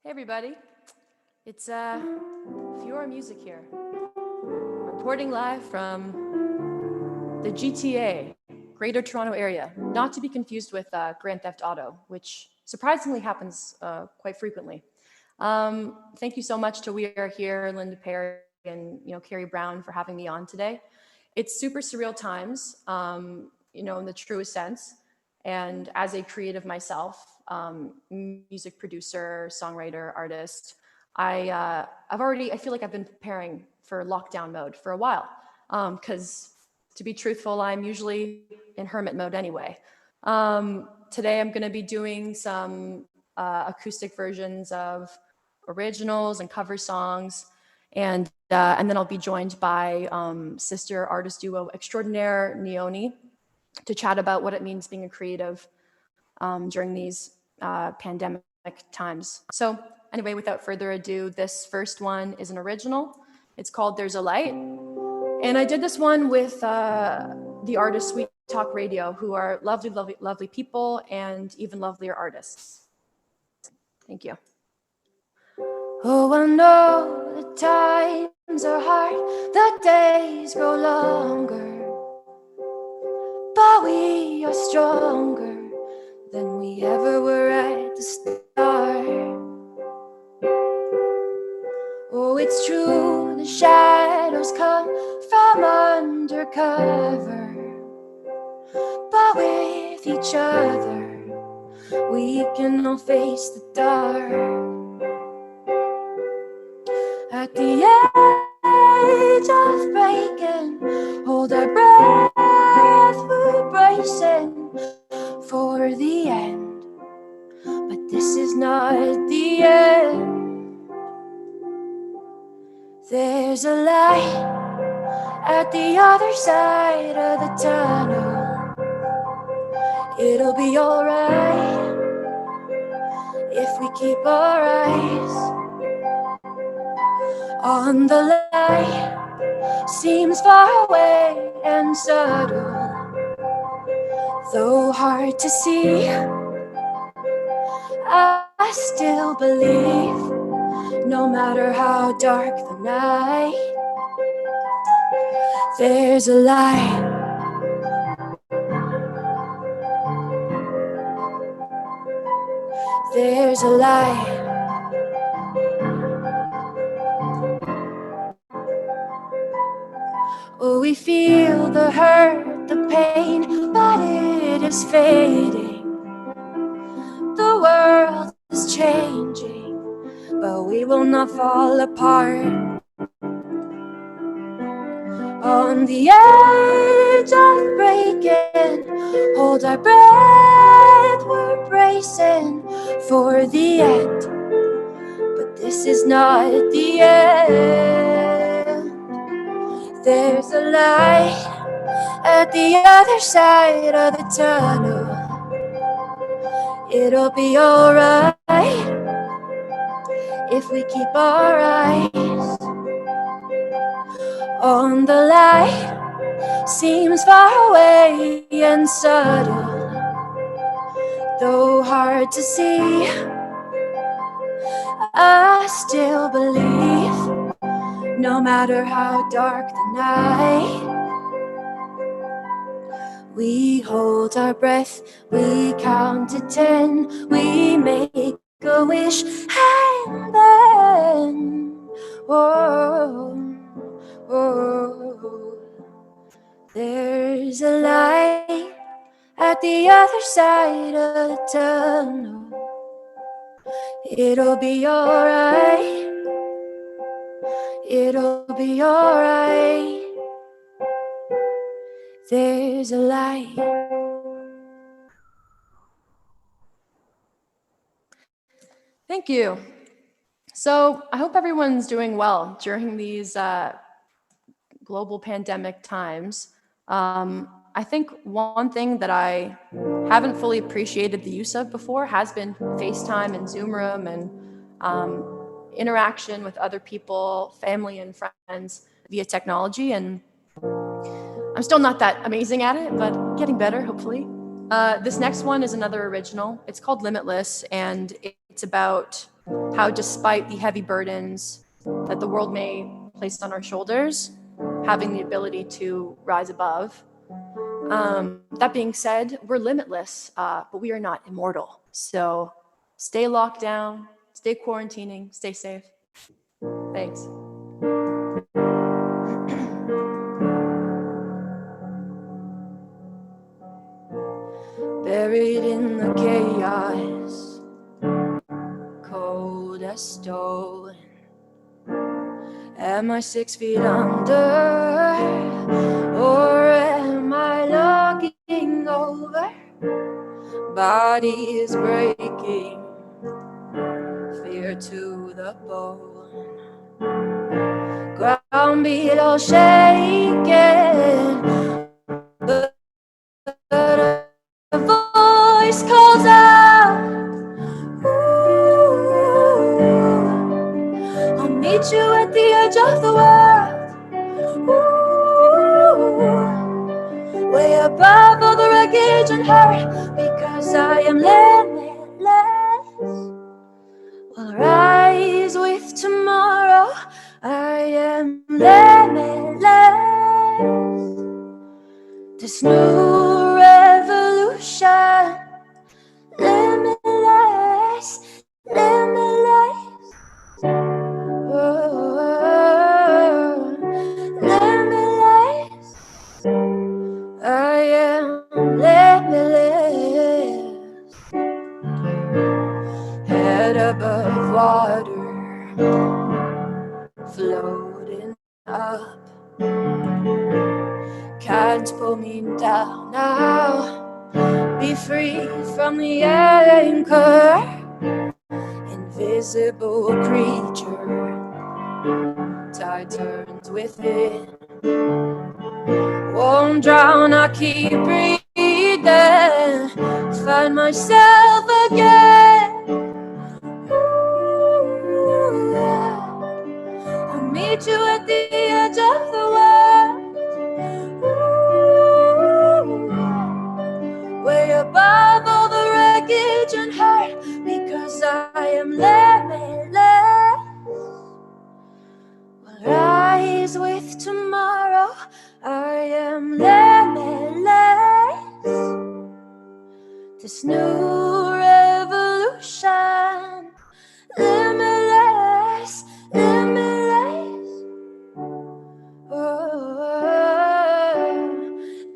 Hey everybody, it's Fjøra Music here, reporting live from the GTA, Greater Toronto Area, not to be confused with Grand Theft Auto, which surprisingly happens quite frequently. Thank you so much to We Are Here, Linda Perry, and Carrie Brown for having me on today. It's super surreal times, in the truest sense. And as a creative myself, music producer, songwriter, artist, I feel like I've been preparing for lockdown mode for a while. Because to be truthful, I'm usually in hermit mode anyway. Today I'm going to be doing some acoustic versions of originals and cover songs, and then I'll be joined by sister artist duo extraordinaire Neoni to chat about what it means being a creative during these pandemic times. So anyway, without further ado, this first one is an original. It's called There's a Light. And I did this one with the artist Sweet Talk Radio, who are lovely, lovely, lovely people and even lovelier artists. Thank you. Oh, I know the times are hard, the days grow longer, but we are stronger than we ever were at the start. Oh, it's true, the shadows come from undercover, but with each other, we can all face the dark. At the edge of breaking, hold our breath, we're bracing for the end, but this is not the end. There's a light at the other side of the tunnel. It'll be alright if we keep our eyes on the light. Seems far away and subtle, though hard to see. I still believe, no matter how dark the night, there's a light. There's a light. Oh, we feel the hurt, the pain, but it is fading. The world is changing, but we will not fall apart. On the edge of breaking, hold our breath, we're bracing for the end, but this is not the end. There's a light at the other side of the tunnel. It'll be alright if we keep our eyes on the light. Seems far away and subtle, though hard to see. I still believe, no matter how dark the night, we hold our breath, we count to 10, we make a wish, and then, whoa, whoa, there's a light at the other side of the tunnel. It'll be alright, it'll be alright. There's a light. Thank you. So I hope everyone's doing well during these global pandemic times. I think one thing that I haven't fully appreciated the use of before has been FaceTime and Zoom Room and interaction with other people, family and friends via technology. And I'm still not that amazing at it, but getting better, hopefully. This next one is another original. It's called Limitless, and it's about how despite the heavy burdens that the world may place on our shoulders, having the ability to rise above. That being said, we're limitless, but we are not immortal. So stay locked down, stay quarantining, stay safe. Thanks. Buried in the chaos, cold as stone. Am I 6 feet under, or am I looking over? Body is breaking, fear to the bone. Ground beat all shaking, but a voice calls out, ooh, I'll meet you at the edge of the world, ooh, way above all the wreckage and hurt, because I am limitless. Will rise with tomorrow. I am limitless. This new revolution, limitless, limitless. Oh, limitless. I am limitless. Head above water, floating up. Can't pull me down now. Be free from the anchor. Invisible creature, tide turns within. Won't drown, I keep breathing. Find myself again. Ooh, I'll meet you at the edge of the world. Ooh, way above all the wreckage and hurt, because I am limitless. Will rise with tomorrow. I am limitless. This new revolution, limitless, limitless. Oh,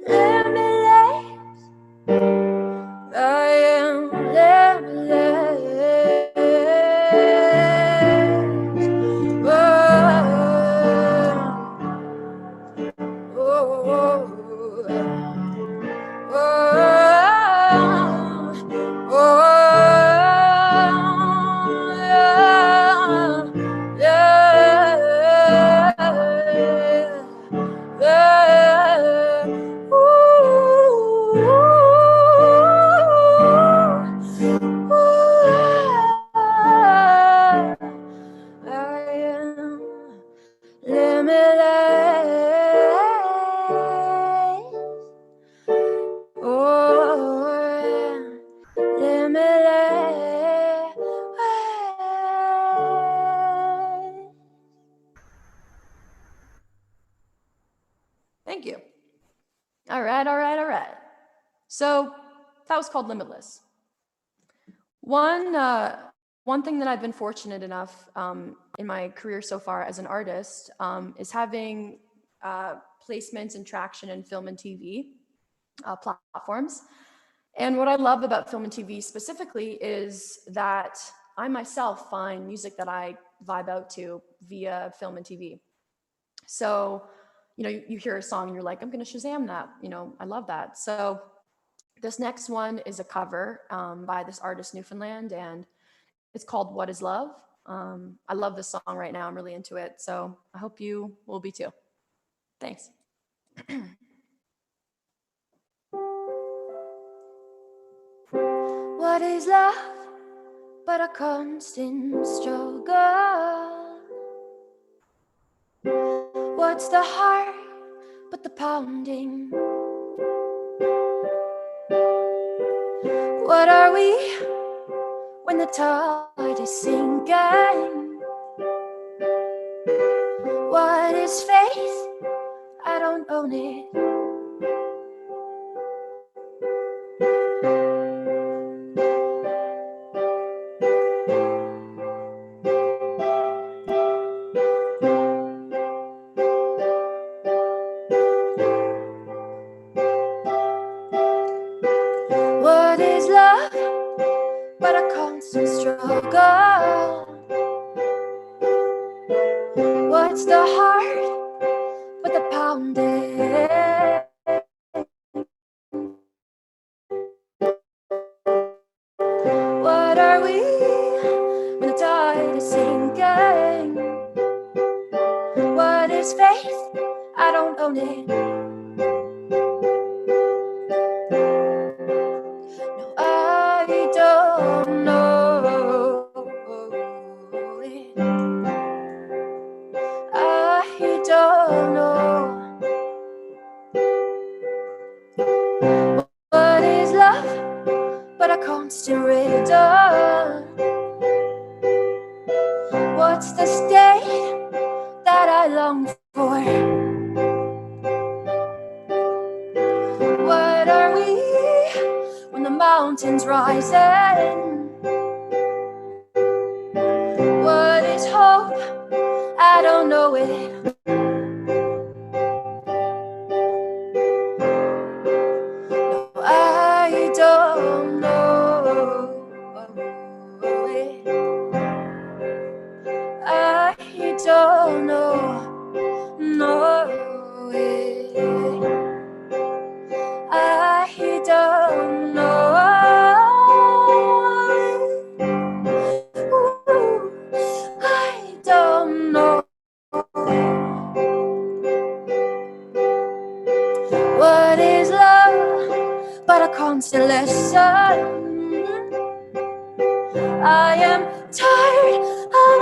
limitless. I am limitless. Oh, oh, oh, oh, yeah, yeah, I am limitless. Oh, limitless. Thank you. All right. So that was called Limitless. One thing that I've been fortunate enough in my career so far as an artist is having placements and traction in film and TV platforms. And what I love about film and TV specifically is that I myself find music that I vibe out to via film and TV. So, you hear a song and you're like, I'm going to Shazam that. I love that. So this next one is a cover by this artist, Newfoundland, and it's called What Is Love? I love this song right now. I'm really into it. So I hope you will be too. Thanks. What is love but a constant struggle? What's the heart but the pounding? What are we when the tide is sinking. What is faith? I don't own it. What is love but a constant struggle? What's the heart but the pounding? What are we when the tide is sinking? What is faith? I don't own it. No, I don't know it. I don't know. What is love but a constant riddle? What's the state that I long for? What are we when the mountain's rising? What is hope? I don't know it. No, I don't know it. I don't know, no it. I don't know. Ooh, I don't know. What is love but a constant lesson? I am tired of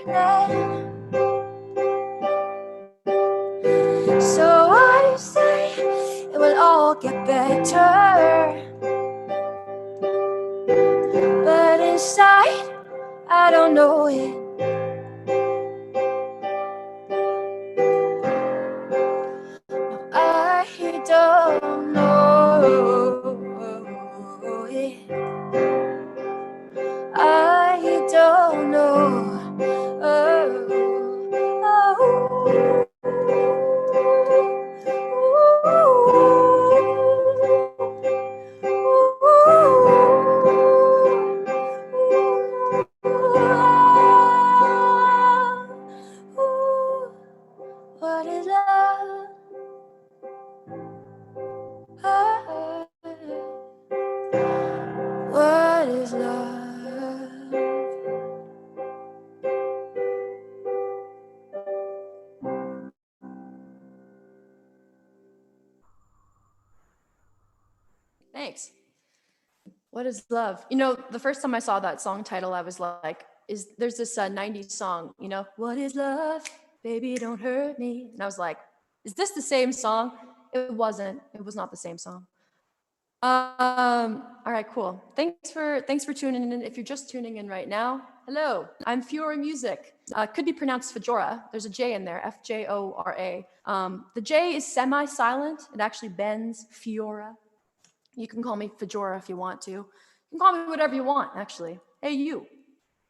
learning. So I say it will all get better. But inside, I don't know it. I don't know it. I don't know. Oh, oh. What is love? What is love? Thanks. What is love? You know, the first time I saw that song title, I was like, there's this 90s song, you know, what is love? Baby, don't hurt me. And I was like, is this the same song? It wasn't. It was not the same song. All right, cool. Thanks for tuning in. If you're just tuning in right now, hello, I'm Fjøra Music. Could be pronounced Fjøra. There's a J in there, Fjora. The J is semi-silent. It actually bends, Fjøra. You can call me Fjøra if you want to. You can call me whatever you want, actually. Hey, you,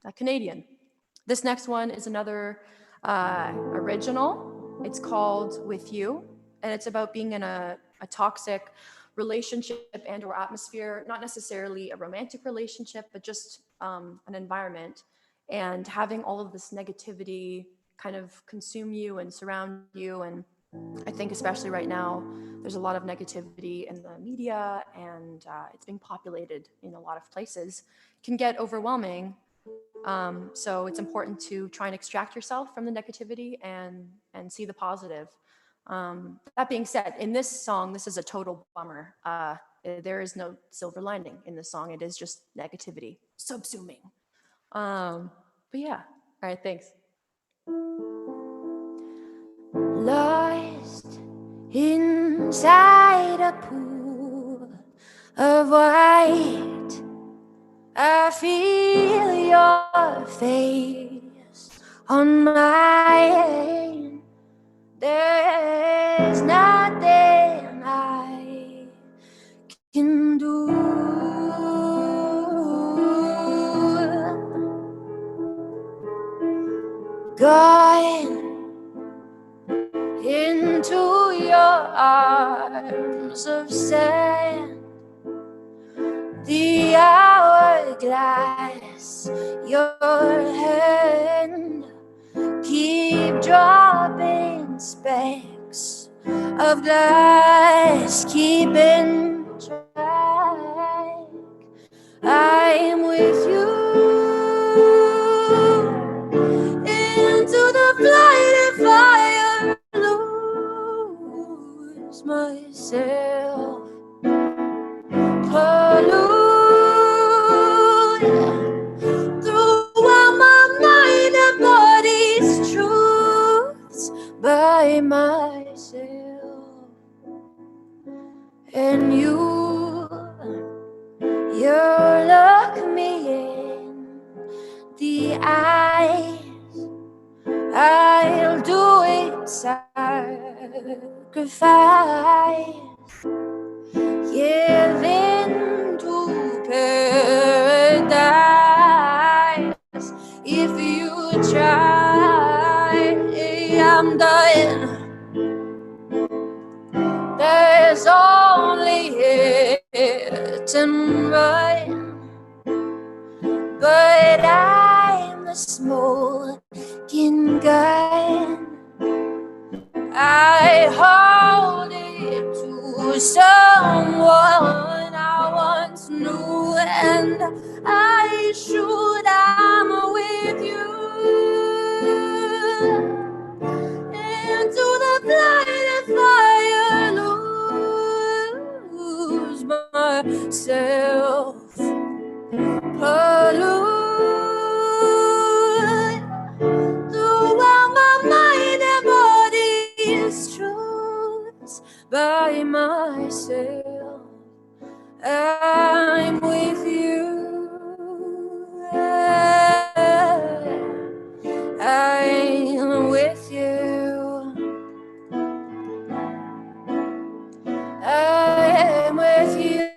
a Canadian. This next one is another original. It's called With You, and it's about being in a toxic relationship and or atmosphere, not necessarily a romantic relationship, but just an environment, and having all of this negativity kind of consume you and surround you. And I think especially right now, there's a lot of negativity in the media, and it's being populated in a lot of places. It can get overwhelming. So it's important to try and extract yourself from the negativity and see the positive. That being said, in this song, this is a total bummer. There is no silver lining in this song. It is just negativity, subsuming. But yeah, all right, thanks. Lost inside a pool of white, I feel your face on mine. There's nothing I can do. Going into your arms of sand, the hourglass, your hand, keep dropping specks of glass, keeping track. I'm with you into the flight of fire, lose myself, pollute throughout my mind and body's truths by myself. And you look me in the eyes, I'll do it, sacrifice, give in to paradise. If you try, I'm done. There's only hit and run, but I'm the smoking gun. I hold it to someone I once knew, and I shoot, I'm with you into the blind and fire, lose myself, pollute throughout my mind and body's truths by myself. I'm with you. I'm with you. I'm with you.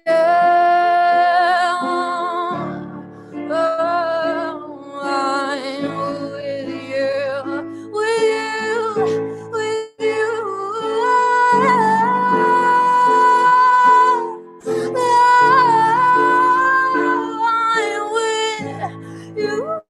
Oh, I'm with you, with you, with you. I'm with you.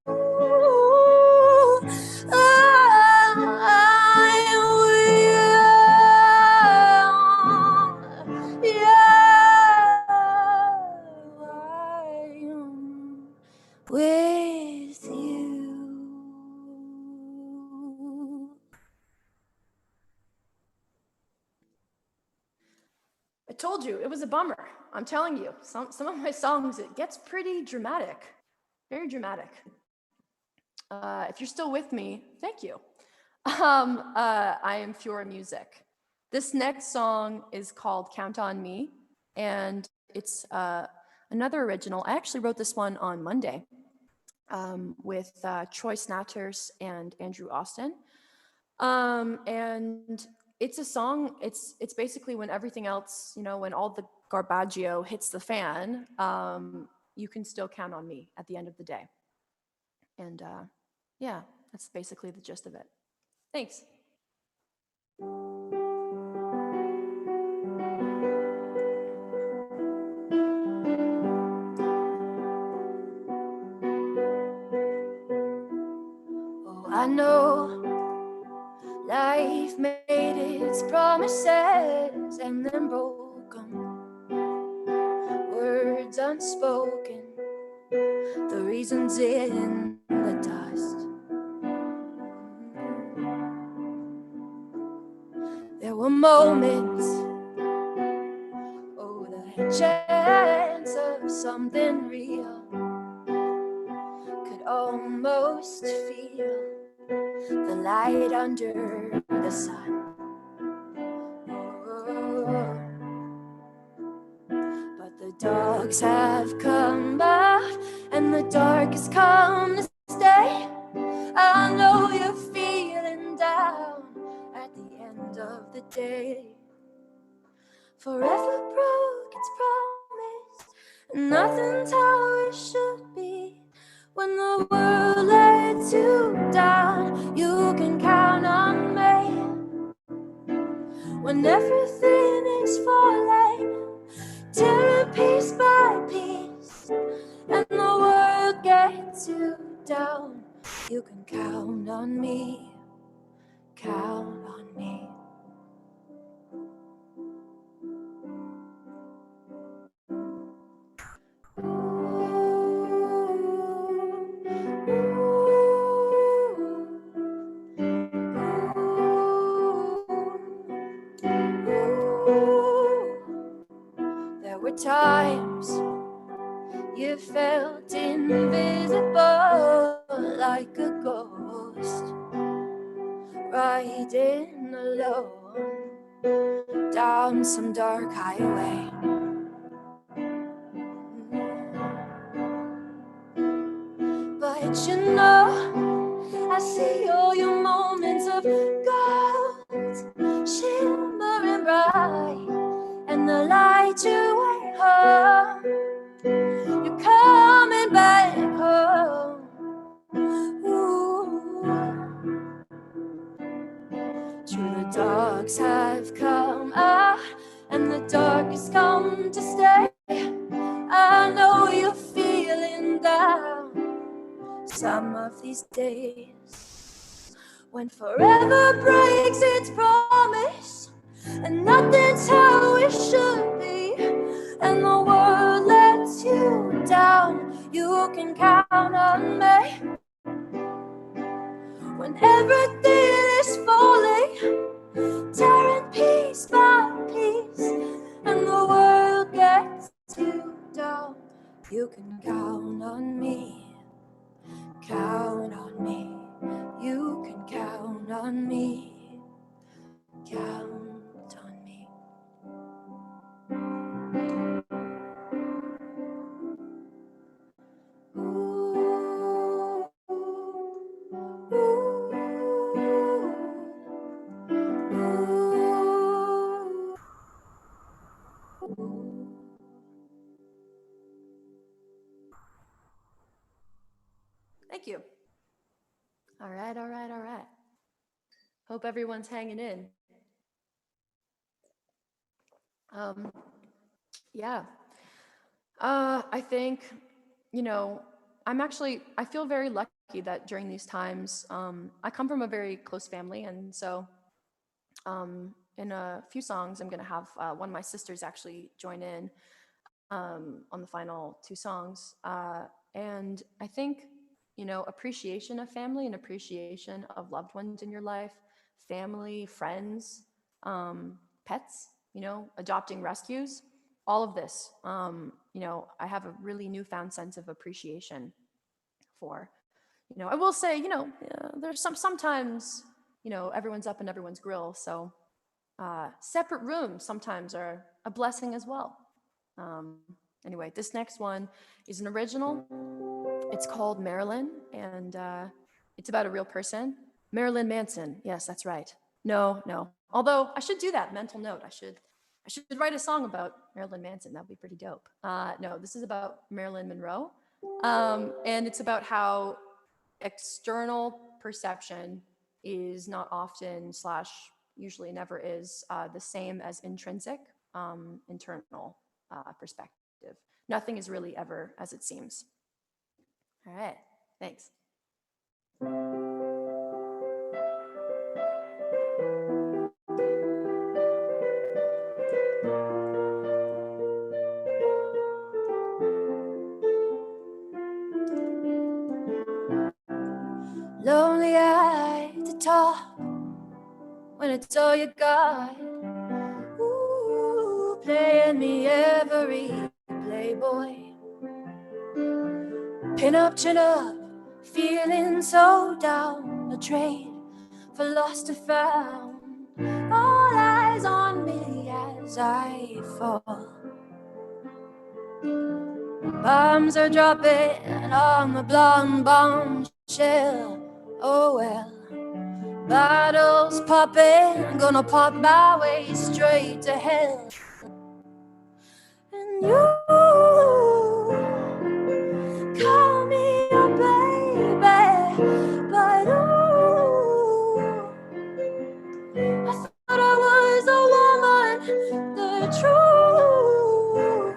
With you. I told you, it was a bummer. I'm telling you, some of my songs, it gets pretty dramatic, very dramatic. If you're still with me, thank you. I am Fjøra Music. This next song is called Count on Me, and it's another original. I actually wrote this one on Monday with Troy Snatters and Andrew Austin. And it's a song, it's basically when everything else, you know, when all the garbaggio hits the fan, you can still count on me at the end of the day. And yeah, that's basically the gist of it. Thanks. Oh, I know life made its promises and then broke them. Words unspoken, the reasons in the dust. There were moments, oh, the chance of something real. Could almost feel the light under the sun. Oh, but the dogs have come out and the dark has come to stay. I know you're feeling down at the end of the day. Forever broke its promise, and nothing's how it should be. When the world lets you down, you can count on me. When everything is falling, tearing piece by piece, and the world gets you down, you can count on me. Count on me. There were times you felt invisible, like a ghost, riding alone down some dark highway. But you know, I see all your moments of gold shimmering bright, and the light you went home. You're coming back home. Ooh. True, the dogs have come out, and the dark has come to stay. I know you're feeling down some of these days, when forever breaks its promise, and nothing's how it should be, and the world lets you down, you can count on me. When everything is falling, tearing piece by piece, and the world gets you down, you can count on me. Count on me. You can count on me. Count on me. Ooh, ooh, ooh. Thank you. All right. Hope everyone's hanging in. Yeah. I think, I feel very lucky that during these times, I come from a very close family. And so in a few songs, I'm going to have one of my sisters actually join in on the final two songs. And I think, appreciation of family and appreciation of loved ones in your life, family, friends, pets, adopting rescues, all of this, I have a really newfound sense of appreciation for. I will say, there's sometimes, everyone's up in everyone's grill. So separate rooms sometimes are a blessing as well. Anyway, this next one is an original. It's called Marilyn, and it's about a real person. Marilyn Manson. Yes, that's right. No. Although I should do that. Mental note. I should write a song about Marilyn Manson. That'd be pretty dope. No, this is about Marilyn Monroe, and it's about how external perception is not often / usually never is the same as intrinsic internal perspective. Nothing is really ever as it seems. All right, thanks. Lonely at the top when it's all you got. Ooh, playing me every Playboy. Pin up, chin up, feeling so down. No trade for lost or found. All eyes on me as I fall. Bombs are dropping on the blonde bombshell. Oh well. Battles popping, gonna pop my way straight to hell. And you call me a baby, but ooh, I thought I was a woman. The truth,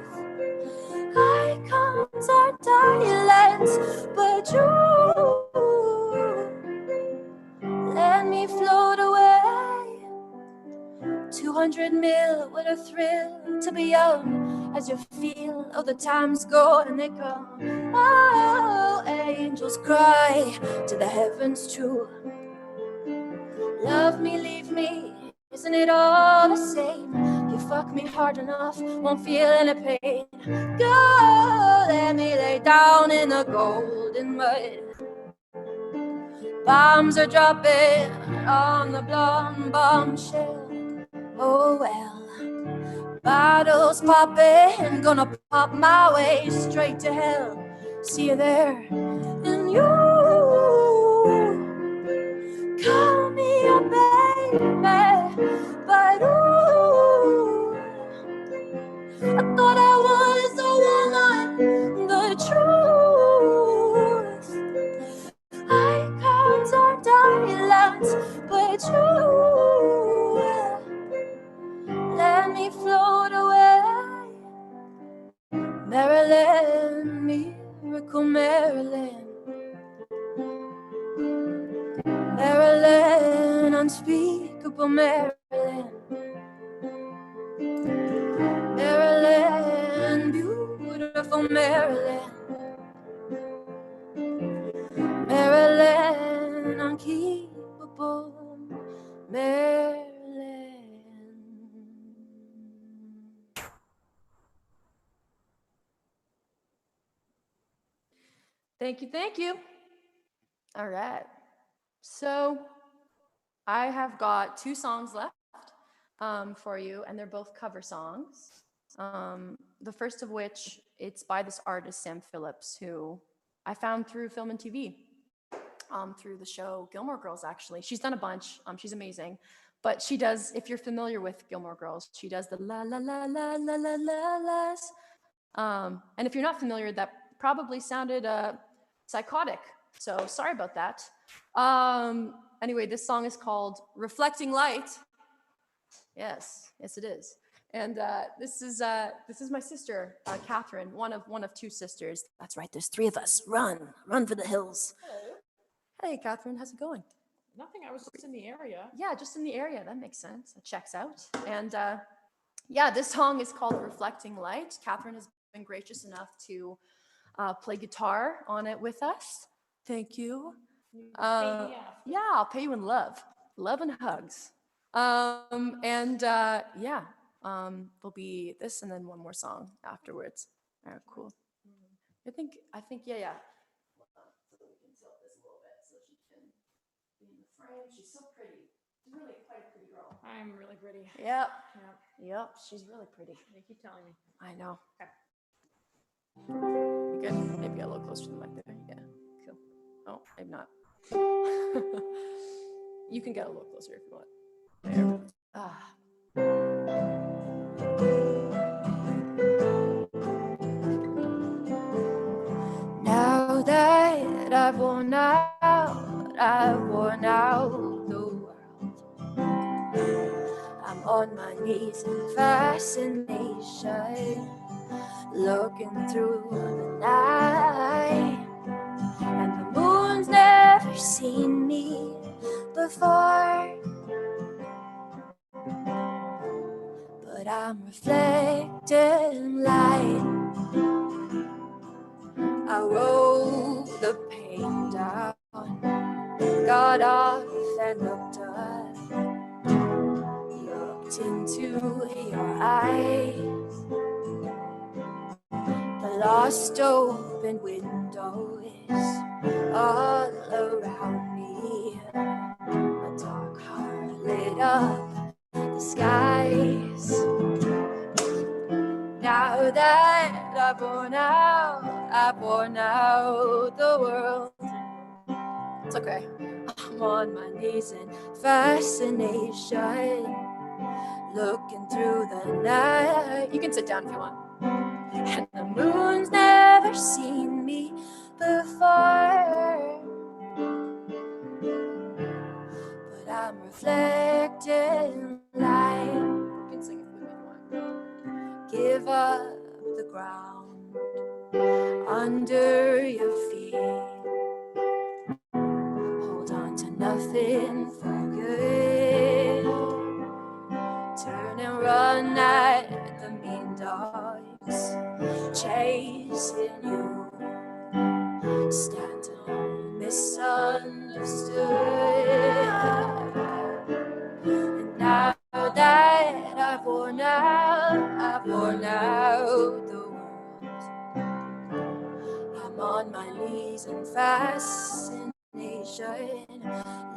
icons are dialects, but you let me float away. 200 mil with a thrill to be young as you feel. Oh, the times go and they come. Oh, angels cry to the heavens true. Love me, leave me, isn't it all the same? You fuck me hard enough, won't feel any pain. Go, let me lay down in the golden mud. Bombs are dropping on the blonde bombshell. Oh well, battles popping, gonna pop my way straight to hell. See you there, and you call me a baby, but ooh, I thought I was a woman. The truth, icons are dialects, but you let me float away. Maryland, miracle Maryland. Maryland, unspeakable Maryland. Maryland, beautiful Maryland. Maryland, unkeepable Maryland. Thank you, thank you. All right. So I have got 2 songs left for you, and they're both cover songs. The first of which, it's by this artist, Sam Phillips, who I found through film and TV, through the show Gilmore Girls, actually. She's done a bunch. She's amazing. But she does, if you're familiar with Gilmore Girls, she does the la la la la la la la las. And if you're not familiar, that probably sounded psychotic. So sorry about that. Anyway, this song is called Reflecting Light. Yes, it is. And this is my sister, Catherine, one of 2 sisters. That's right, there's 3 of us. Run for the hills. Hello. Hey, Catherine, how's it going? Nothing, I was just in the area. Yeah, just in the area, that makes sense. That checks out. And yeah, this song is called Reflecting Light. Catherine has been gracious enough to play guitar on it with us. Thank you. Yeah, I'll pay you in love and hugs. Yeah, there'll be this and then one more song afterwards. All right, cool. I think, yeah. So we can tilt this a little bit so she can be in the frame. She's so pretty. She's really quite a pretty girl. I'm really pretty. Yep. She's really pretty. They keep telling me. I know. Okay. You good? Maybe a little closer to the mic there. Yeah. Cool. Oh, maybe not. You can get a little closer if you want. There. Now that I've worn out the world, I'm on my knees in fascination, looking through the night, and the moon's never seen me before, but I'm reflecting light. I rolled the pain down, got off and looked up, looked into your eyes. The lost open window is all around me. A dark heart lit up the skies. Now that I've worn out worn out the world. It's okay. I'm on my knees in fascination, looking through the night. You can sit down if you want. And the moon's never seen me before, but I'm reflecting light. You can sing it with me if you want. Give up the ground under your feet. Hold on to nothing for good. Turn and run at the mean dogs chasing you. Stand alone, misunderstood. And now that I've worn out the world, I'm on my knees in fascination,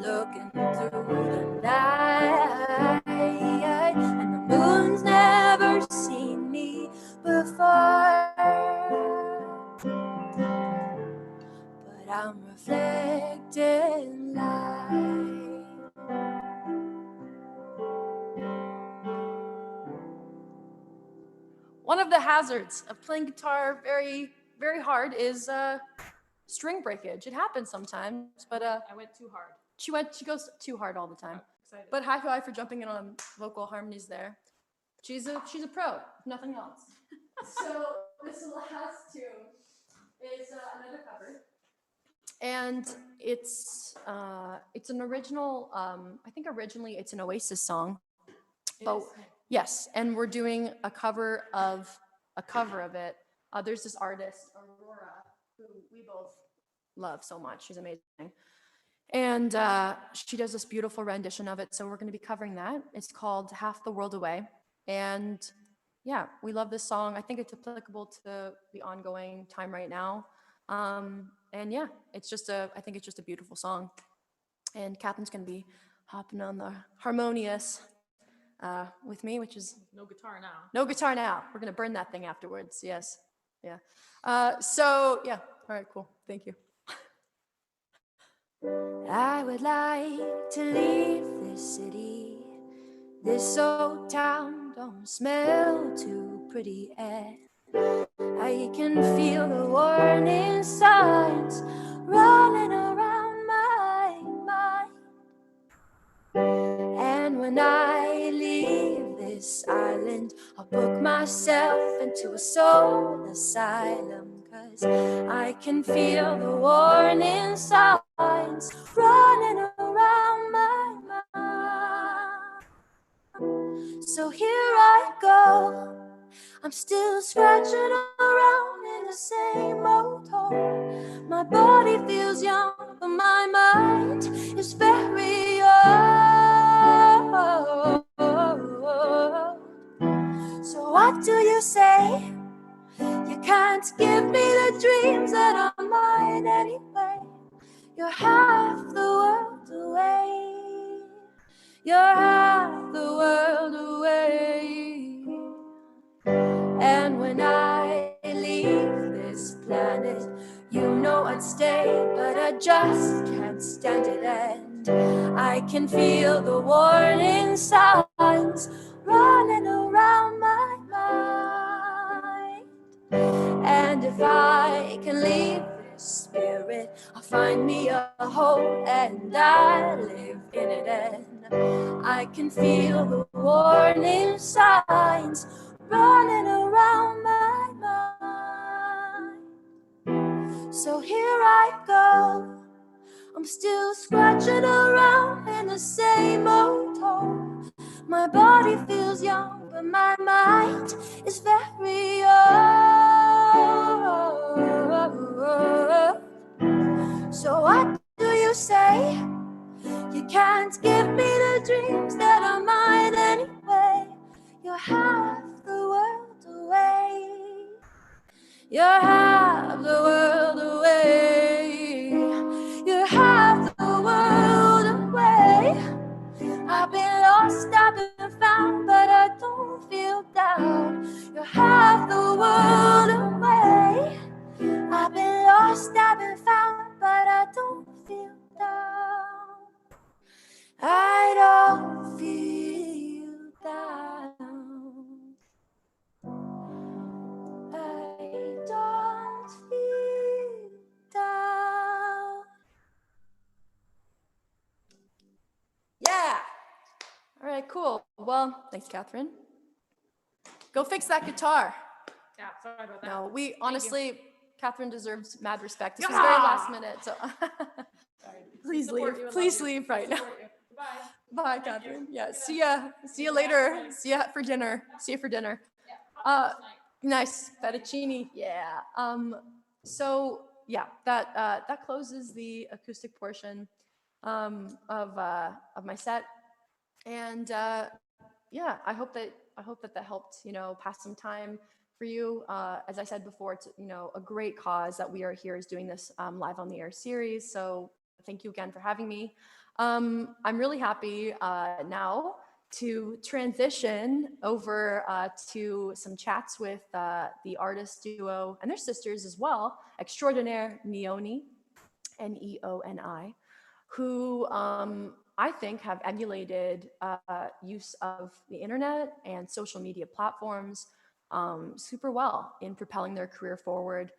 looking through the night. And the moon's never seen me before, but I'm reflecting light. One of the hazards of playing guitar very, very hard is string breakage. It happens sometimes, but I went too hard. she goes too hard all the time. Excited. But high five for jumping in on vocal harmonies there. She's a pro, if nothing else. So this last tune is another cover, and it's an original. I think originally it's an Oasis song, but yes, and we're doing a cover of it. There's this artist Aurora who we both love so much. She's amazing. And she does this beautiful rendition of it. So we're going to be covering that. It's called Half the World Away. And yeah, we love this song. I think it's applicable to the ongoing time right now. And yeah, I think it's just a beautiful song. And Catherine's going to be hopping on the harmonious with me, which is No guitar now. no guitar now. We're going to burn that thing afterwards. Yes. Yeah. So yeah. All right, cool. Thank you. I would like to leave this city. This old town don't smell too pretty, and I can feel the warning signs running around my mind. And when I leave this island, I'll book myself into a soul asylum, 'cause I can feel the warning signs running around my mind. So here I go, I'm still scratching around in the same old hole. My body feels young, but my mind is very old. So what do you say? You can't give me the dreams that are mine anyway. You're half the world away. You're half the world away. And when I leave this planet, you know I'd stay, but I just can't stand it. And I can feel the warning signs running around my mind. And if I can leave this spirit, I'll find me a home and I live in it. And I can feel the warning signs running around my mind. So here I go, I'm still scratching around in the same old hole. My body feels young, but my mind is very old. So what do you say? You can't give me the dreams that are mine anyway. You're half the world away. You're half the world away. You're half the world away. I've been lost, I've been found, but I don't feel down. You're half the world away. I've been All right, cool. Well, thanks, Catherine. Go fix that guitar. Yeah, sorry about that. No, we you. honestly, Catherine deserves mad respect. This was very last minute, so Sorry. please Support leave. you and Please love you. leave right now. Support you. Goodbye. Bye, Catherine. Yeah, see ya. See you later. See ya for dinner. See you for dinner. Nice fettuccine. Yeah. So yeah, that closes the acoustic portion of my set, and yeah, I hope that helped, pass some time for you. As I said before, it's, a great cause that we are here is doing this live on the air series. So thank you again for having me. I'm really happy now to transition over to some chats with the artist duo and their sisters as well, Extraordinaire Neoni, Neoni, who I think have emulated use of the internet and social media platforms super well in propelling their career forward.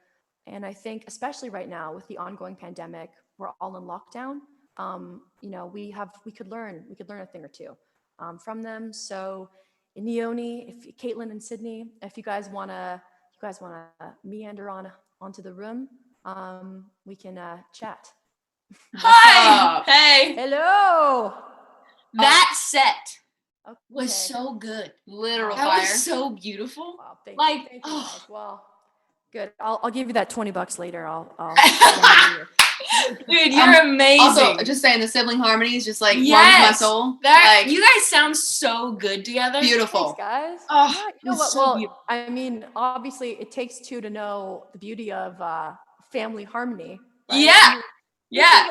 And I think, especially right now with the ongoing pandemic, we're all in lockdown. We could learn a thing or two from them. So, Neoni, if Caitlin and Sydney, if you guys wanna meander onto the room, we can chat. Hi! Hey! Hello. That set was Okay. so good. Literal That fire. was so beautiful. Wow, thank Like, you. Thank you oh. guys. Well, good. I'll give you that $20 later. I'll Dude, you're amazing. Also, just saying the sibling harmonies just like warms my Yes. soul. That like you guys sound so good together. beautiful. Thanks, guys. Oh, Yeah, it you know was what? so Well, beautiful. I mean, obviously, it takes two to know the beauty of family harmony. Right? Yeah. I mean, Yeah.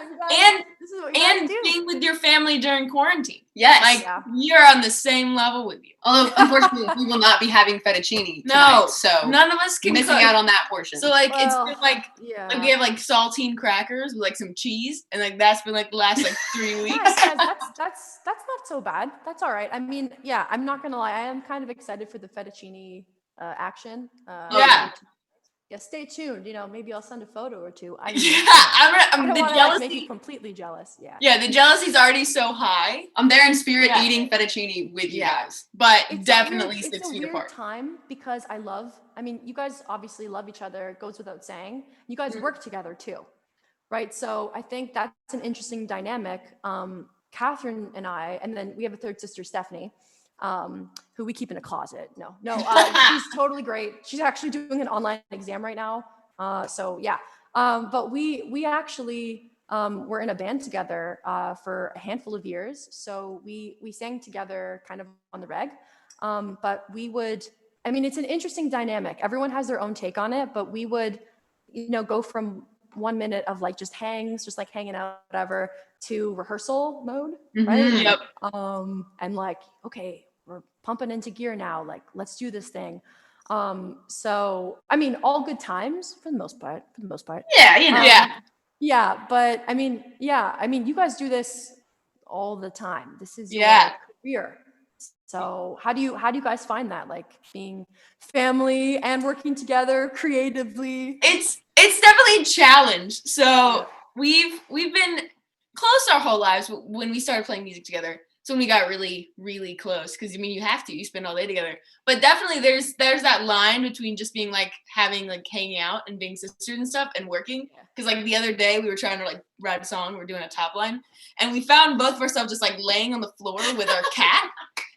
this is what you guys And do. being with your family during quarantine. Yes. Like, Yeah. you're on the same level with you. Although unfortunately we will not be having fettuccine No. tonight, so None of us can missing cook. out on that portion. So like Well, it's been like yeah. we have like saltine crackers with like some cheese, and like that's been like the last like 3 weeks. Guys, that's not so bad. That's all right. I mean, yeah, I'm not gonna lie. I am kind of excited for the fettuccine action. Yeah. Yeah, stay tuned. Maybe I'll send a photo or two. I Yeah, don't the want to jealousy. make you completely jealous. Yeah. Yeah, the jealousy's already so high, I'm there in spirit Yeah. eating fettuccine with you Yeah. guys. but It's definitely it's 6 a feet weird apart. time because I mean, you guys obviously love each other. It goes without saying. You guys work together too, right? So I think that's an interesting dynamic. Catherine and I, and then we have a third sister, Stephanie, who we keep in a closet. No, she's totally great. She's actually doing an online exam right now. So yeah, but we actually were in a band together for a handful of years. So we sang together kind of on the reg. But we would, I mean, it's an interesting dynamic. Everyone has their own take on it, but we would, go from 1 minute of like just hangs, just like hanging out, whatever, to rehearsal mode, right? Mhm. Yep. And like, okay, we're pumping into gear now. Like, let's do this thing. So I mean, all good times for the most part. Yeah, Yeah. Yeah, but I mean, you guys do this all the time. This is your Yeah. career. So how do you guys find that, like being family and working together creatively? It's definitely a challenge. So Yeah. we've been close our whole lives when we started playing music together. So when we got really, really close, because I mean you have to, you spend all day together. But definitely there's that line between just being like having like hanging out and being sisters and stuff and working. Because like the other day we were trying to like write a song, we were doing a top line, and we found both of ourselves just like laying on the floor with our cat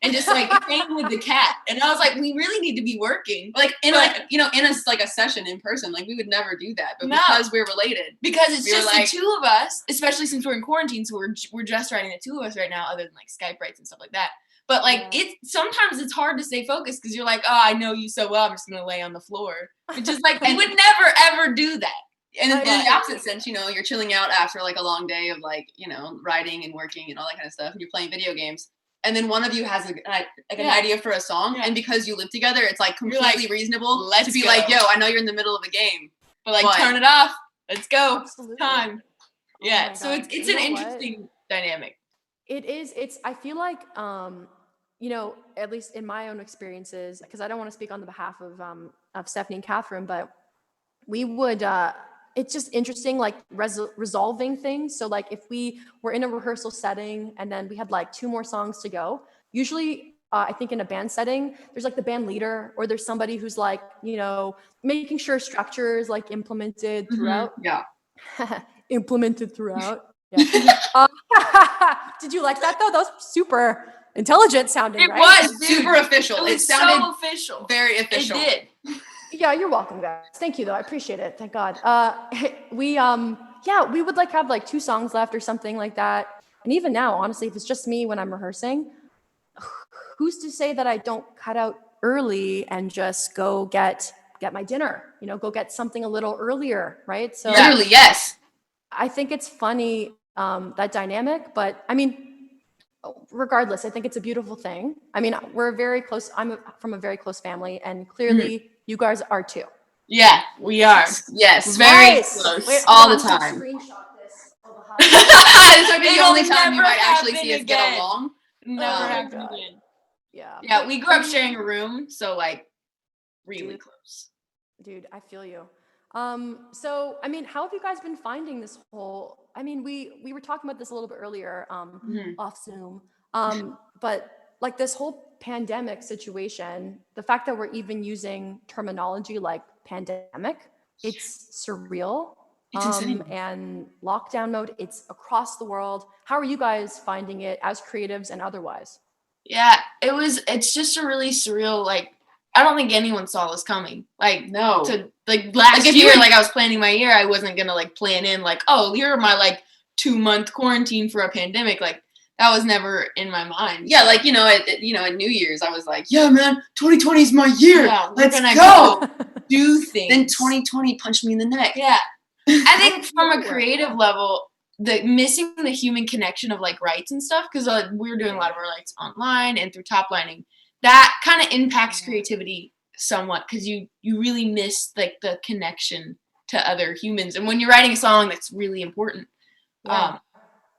and just like playing with the cat. And I was like, we really need to be working. Like in a session in person, like we would never do that. But No. because we're related. Because it's We were just like- the two of us, especially since we're in quarantine, so we're just writing the two of us right now, other than like Skype writes and stuff like that. But like sometimes it's hard to stay focused because you're like, oh, I know you so well, I'm just gonna lay on the floor. Which is like we would never ever do that. And in Right. the opposite sense, you're chilling out after like a long day of like, writing and working and all that kind of stuff, and you're playing video games. And then one of you has an idea for a song, and because you live together, it's like completely reasonable "Let's to be go." like, yo, I know you're in the middle of a game. But like But- turn it off. Let's go. Absolutely. Time. Oh Yeah. my So God. it's You an know what? interesting dynamic. It is. I feel like, at least in my own experiences, because I don't want to speak on the behalf of Stephanie and Catherine, but we would, it's just interesting, like resolving things. So like if we were in a rehearsal setting and then we had like 2 more songs to go, usually I think in a band setting, there's like the band leader, or there's somebody who's like, making sure structure is like implemented throughout. Yeah. Implemented throughout. Yeah. Did you like that though? That was super intelligent sounding, It right? was Super official. It It was sounded so official. very official. It did. Yeah, you're welcome, guys. Thank you, though. I appreciate it. Thank God. We would like have like 2 songs left or something like that. And even now, honestly, if it's just me when I'm rehearsing, who's to say that I don't cut out early and just go get my dinner? Go get something a little earlier, right? So Literally, yes. I think it's funny, that dynamic, but I mean, regardless, I think it's a beautiful thing. I mean, we're very close. I'm from a very close family, and clearly you guys are too. Yeah, we are. Yes. Very Nice. close. Wait, all hold the on, I'm time. gonna Screenshot this. of a hug. This might be the It'll only time you never might actually see us happen get again. along. Never Oh my happened God. again. Yeah. Yeah, we grew up sharing a room, so like really close. Dude, I feel you. So I mean, how have you guys been finding this whole? I mean, we were talking about this a little bit earlier, off Zoom. But like this whole pandemic situation, the fact that we're even using terminology like pandemic, it's surreal. It's insane. And lockdown mode, it's across the world. How are you guys finding it as creatives and otherwise? Yeah, it's just a really surreal, like, I don't think anyone saw this coming. Like, No. like last if you year, were- like I was planning my year, I wasn't gonna like plan in like, oh, here are my like 2-month quarantine for a pandemic. Like that was never in my mind. Yeah, So, like at New Year's, I was like, "Yeah, man, 2020 is my year. yeah, we're Let's gonna go." do things. Then 2020 punched me in the neck. Yeah. I think from a Everywhere, creative yeah. level, the missing the human connection of like writes and stuff, because we're doing a lot of our writes online and through top lining, that kind of impacts creativity somewhat, because you really miss like the connection to other humans, and when you're writing a song, that's really important. Yeah.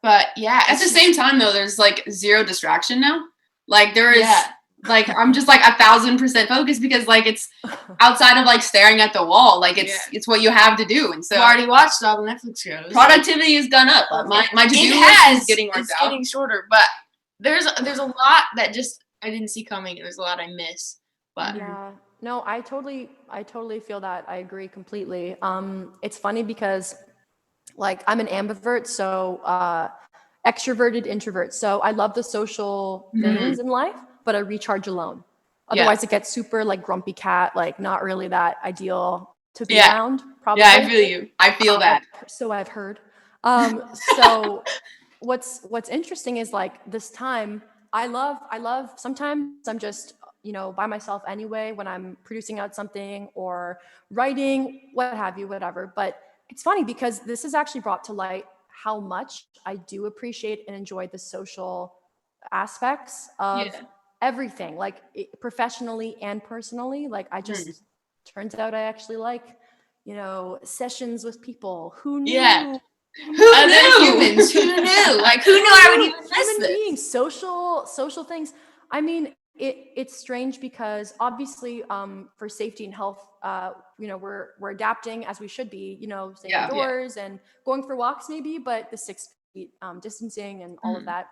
But yeah, At the same time, though, there's like zero distraction now. Like there is, Yeah. like I'm just like 1,000% focused, because like it's outside of like staring at the wall. Like it's what you have to do, and so I've already watched all the Netflix shows. productivity has gone up. My to do It list has. is getting worked It's out. getting shorter, but there's a lot that just I didn't see coming, and there's a lot I miss. But Yeah. No, I totally feel that. I agree completely. It's funny because like I'm an ambivert, so extroverted introvert. So I love the social things in life, but I recharge alone. Otherwise it gets super like grumpy cat, like not really that ideal to be around, probably. yeah, I feel you. I feel that. So I've heard. So what's interesting is like this time I love sometimes I'm just by myself anyway when I'm producing out something or writing, what have you, whatever. But it's funny because this has actually brought to light how much I do appreciate and enjoy the social aspects of everything, like professionally and personally. Like I just turns out I actually like sessions with people. Who knew? Yeah. Who knew? Humans? Who knew? Like who knew I would even miss Human this? beings, social things. I mean, it's strange because obviously, for safety and health, we're adapting as we should be. Staying indoors and going for walks maybe, but the 6 feet distancing and all of that.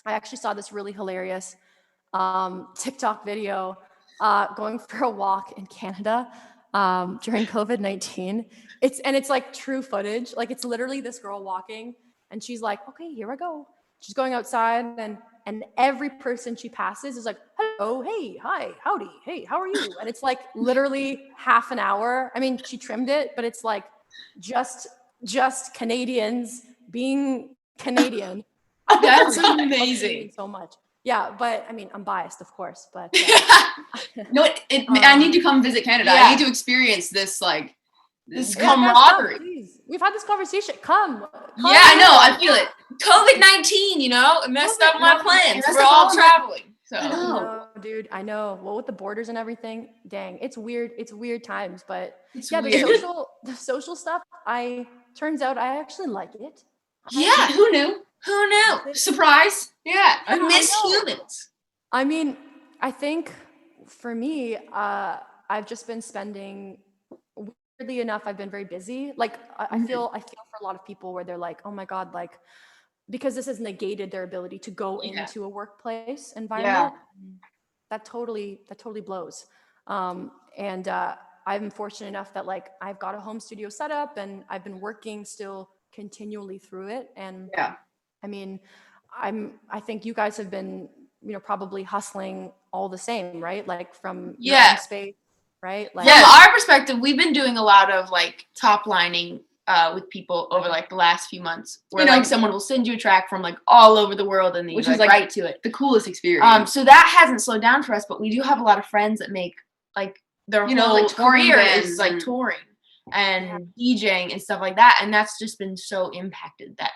I actually saw this really hilarious TikTok video going for a walk in Canada during COVID-19. It's like true footage. Like it's literally this girl walking and she's like, okay, here I go. She's going outside and every person she passes is like, hello, hey, hi, howdy, hey, how are you? And it's like literally half an hour. I mean, she trimmed it, but it's like just Canadians being Canadian. That's Canadian amazing. so much. Yeah, but I mean, I'm biased, of course, but No, I need to come visit Canada. Yeah. I need to experience this like This yeah, guys, camaraderie. come, please. We've had this conversation. Come. Yeah, I know. I feel it. COVID-19, it messed up my plans. We're all traveling. So No, dude, I know. Well, with the borders and everything, dang, it's weird. It's weird times, but weird. the social stuff. Turns out I actually like it. Yeah, who knew? who knew? Surprise! Yeah, I Yeah, I miss know. humans. I mean, I think for me, I've just been spending. Weirdly enough, I've been very busy. Like I feel for a lot of people where they're like, oh my God, like because this has negated their ability to go Yeah. into a workplace environment. That totally blows. And I'm fortunate enough that like I've got a home studio set up and I've been working still continually through it. And Yeah. I mean, I think you guys have been, probably hustling all the same, right? Like from your own space, right? Like, From our perspective, we've been doing a lot of like top lining with people over like the last few months, where like someone will send you a track from like all over the world, and then Which you is, like like, write to it. The coolest experience. So that hasn't slowed down for us, but we do have a lot of friends that make like their whole like, touring career bands is like and- touring and DJing and stuff like that, and that's just been so impacted that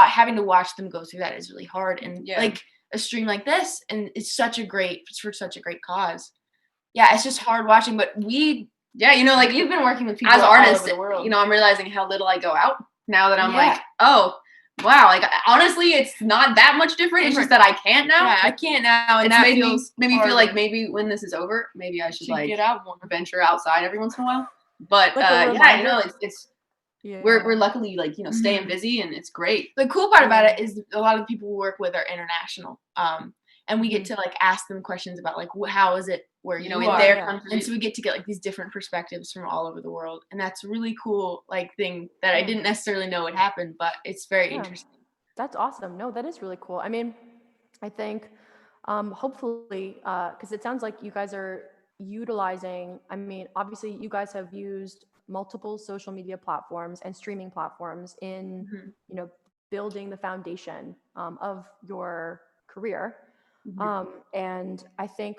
having to watch them go through that is really hard. And like a stream like this, and it's for such a great cause. Yeah, it's just hard watching, but like we've been working with people as artists, all over the world. I'm realizing how little I go out now that I'm like, oh, wow, like honestly, it's not that much different. It's just that I can't now. Yeah, I can't now, and It's that made feels me feel harder. like maybe when this is over, maybe I should like get out more. venture outside every once in a while. But Like a reminder. it's we're luckily like staying Mhm. busy, and it's great. The cool part about it is a lot of the people we work with are international, and we get to like ask them questions about like how is it where you In are, their country. and so we get to get like these different perspectives from all over the world, and that's a really cool like thing that I didn't necessarily know would happen, but it's very interesting. That's awesome. No, that is really cool. I mean, I think hopefully, because it sounds like you guys are utilizing, I mean, obviously you guys have used multiple social media platforms and streaming platforms in, building the foundation of your career. And I think,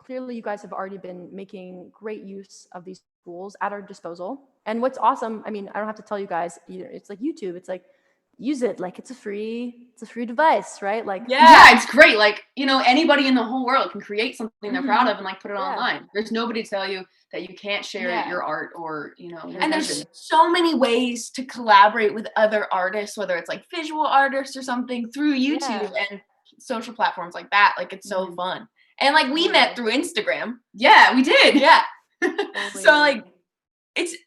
clearly you guys have already been making great use of these tools at our disposal. And what's awesome, I mean, I don't have to tell you guys, it's like YouTube, it's like, use it like it's a free device, right? Like it's great. Like anybody in the whole world can create something they're proud of and like put it online. There's nobody to tell you that you can't share your art or your and there's vision. so many ways to collaborate with other artists, whether it's like visual artists or something, through YouTube and social platforms like that. Like it's so fun. And like we met through Instagram. Yeah, we did. Yeah. So like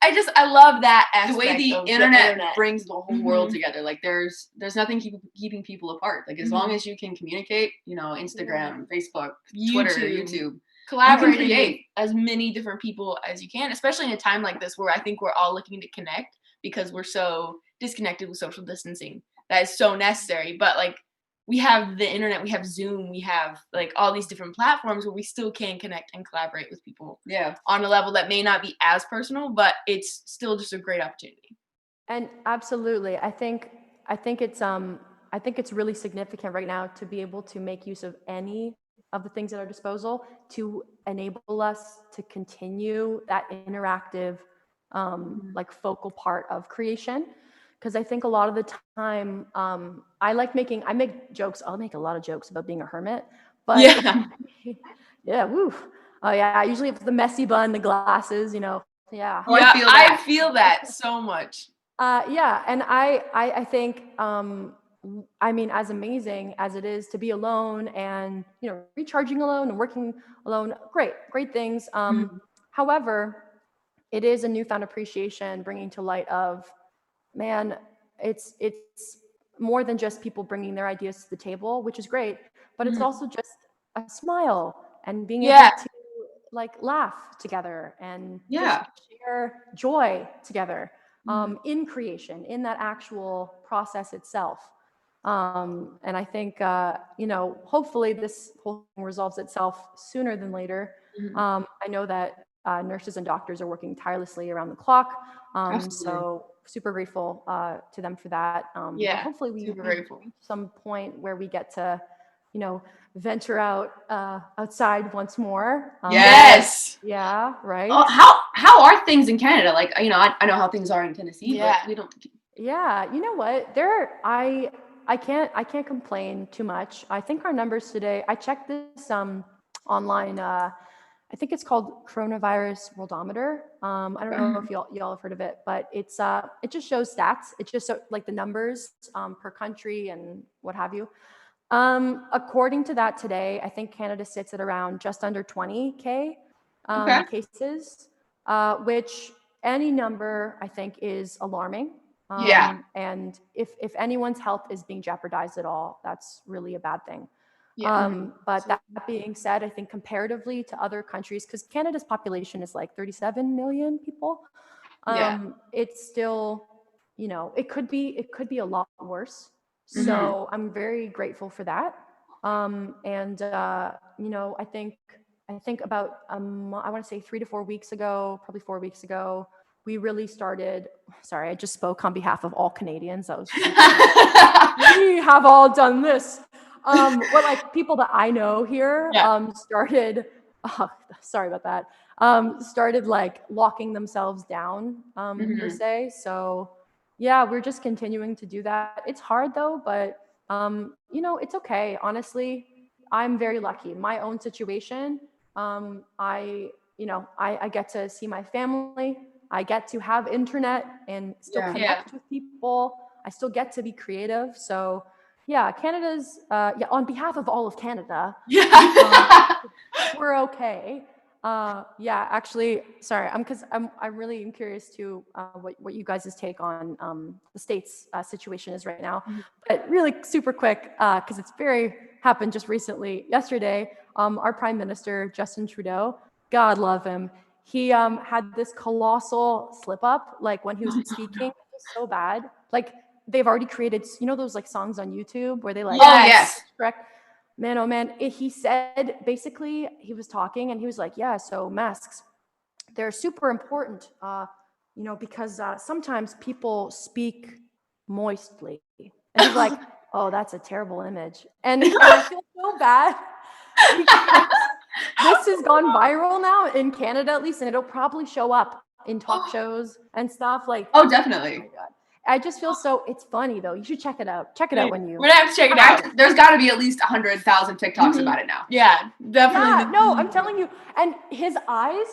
I love that aspect. The way the internet brings the whole world together. Like there's nothing keeping people apart. Like as long as you can communicate, Instagram, Facebook, Twitter, YouTube, collaborating with as many different people as you can, especially in a time like this where I think we're all looking to connect because we're so disconnected with social distancing. That is so necessary. But like we have the internet, we have Zoom, we have like all these different platforms where we still can connect and collaborate with people on a level that may not be as personal, but it's still just a great opportunity. And absolutely, I think it's really significant right now to be able to make use of any of the things at our disposal to enable us to continue that interactive like focal part of creation. Because I think a lot of the time, I make jokes. I'll make a lot of jokes about being a hermit, but woo. Oh yeah, I usually have the messy bun, the glasses, Oh, I feel that so much. And I think, I mean, as amazing as it is to be alone and recharging alone and working alone, great things. However, it is a newfound appreciation bringing to light of, man, it's more than just people bringing their ideas to the table, which is great, but it's also just a smile and being able to like laugh together and just share joy together in creation, in that actual process itself. And I think, hopefully this whole thing resolves itself sooner than later. I know that nurses and doctors are working tirelessly around the clock. So super grateful to them for that. But hopefully we reach some point where we get to, venture out outside once more. Yeah, right. How are things in Canada? Like, I know how things are in Tennessee, but we don't. Yeah, you know what? I can't complain too much. I think our numbers today, I checked this online. I think it's called Coronavirus Worldometer. I don't know if y'all have heard of it, but it just shows stats. It's just like the numbers per country and what have you. According to that today, I think Canada sits at around just under 20K cases, which any number I think is alarming. Yeah. And if anyone's health is being jeopardized at all, that's really a bad thing. Yeah. But that being said, I think comparatively to other countries, because Canada's population is like 37 million people, Yeah. it's still, it could be a lot worse. Mm-hmm. So I'm very grateful for that. And I think about I want to say 3 to 4 weeks ago, probably 4 weeks ago, we really started. Sorry, I just spoke on behalf of all Canadians. That was we have all done this. Well, like people that I know here started. Sorry about that. Started like locking themselves down per se. So yeah, we're just continuing to do that. It's hard though, but it's okay. Honestly, I'm very lucky. My own situation, I get to see my family. I get to have internet and still connect with people. I still get to be creative. So yeah, Canada's on behalf of all of Canada, we're okay. Actually, sorry, I'm really am curious to what you guys' take on the state's situation is right now. But really super quick, because it's happened just recently. Yesterday, our Prime Minister Justin Trudeau, God love him, he had this colossal slip up, like when he was speaking. It was so bad. Like they've already created, those like songs on YouTube where they like, correct. Man, oh man, he said, basically, he was talking and he was like, yeah, so masks, they're super important, because sometimes people speak moistly. And he's like, oh, that's a terrible image. And I feel so bad because this has gone viral now in Canada, at least, and it'll probably show up in talk shows and stuff like. Oh, definitely. Oh my God. I just feel it's funny though. You should check it out. Check it out when you. We're gonna have to check it out. There's got to be at least 100,000 TikToks about it now. Yeah, definitely. Yeah, no, I'm telling you. And his eyes,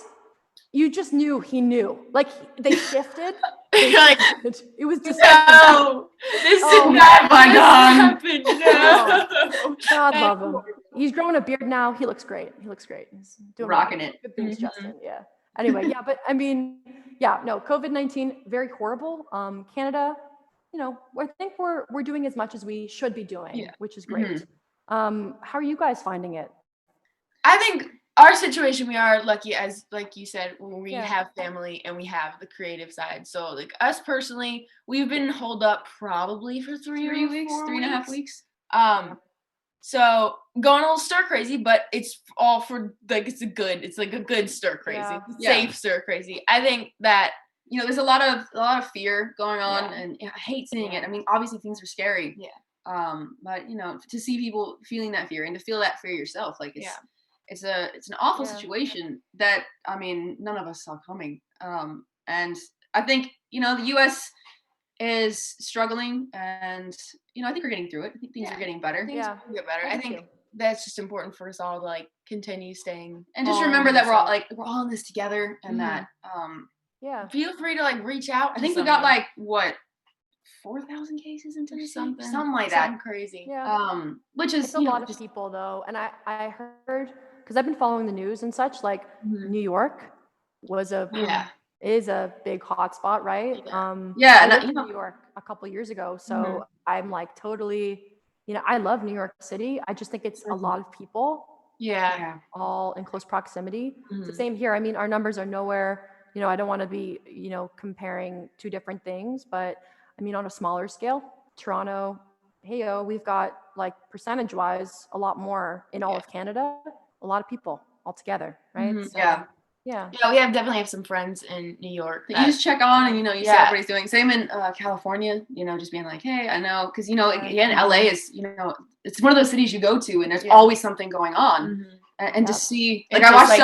you just knew he knew. Like they shifted. It was just. No, this did not happen. No. God love him. He's growing a beard now. He looks great. He's doing rocking it. Good things, Justin. Yeah. Anyway, yeah, but I mean, yeah, no, COVID-19, very horrible. Canada, I think we're doing as much as we should be doing, which is great. How are you guys finding it? I think our situation, we are lucky, as like you said, we have family and we have the creative side. So like us personally, we've been holed up probably for 3 weeks, 3.5 weeks. So going a little stir crazy, but it's all for like it's like a good stir crazy, safe stir crazy. I think that there's a lot of fear going on, and I hate seeing it. I mean, obviously things are scary. But to see people feeling that fear and to feel that fear yourself, like it's an awful situation that I mean none of us saw coming. And I think the U.S. is struggling, and I think we're getting through it. I think things are getting better. Things will get better. I think that's just important for us all to like continue staying and just remember that we're all in this together, and that feel free to like reach out. I think we got like what 4,000 cases in Tennessee, something like that. Something crazy. Which is it's a lot of people though, and I heard, because I've been following the news and such, like New York is a big hotspot, right? I lived in New York a couple years ago, so I'm like totally, I love New York City. I just think it's a lot of people, all in close proximity. It's the same here. I mean, our numbers are nowhere. I don't want to be, comparing two different things, but I mean, on a smaller scale, Toronto, we've got like percentage-wise a lot more in all of Canada. A lot of people all together, right? So, yeah, we definitely have some friends in New York. You just check on and you see what everybody's doing. Same in California, just being like, hey, I know, because again, LA is it's one of those cities you go to and there's always something going on. And to see, like, I watched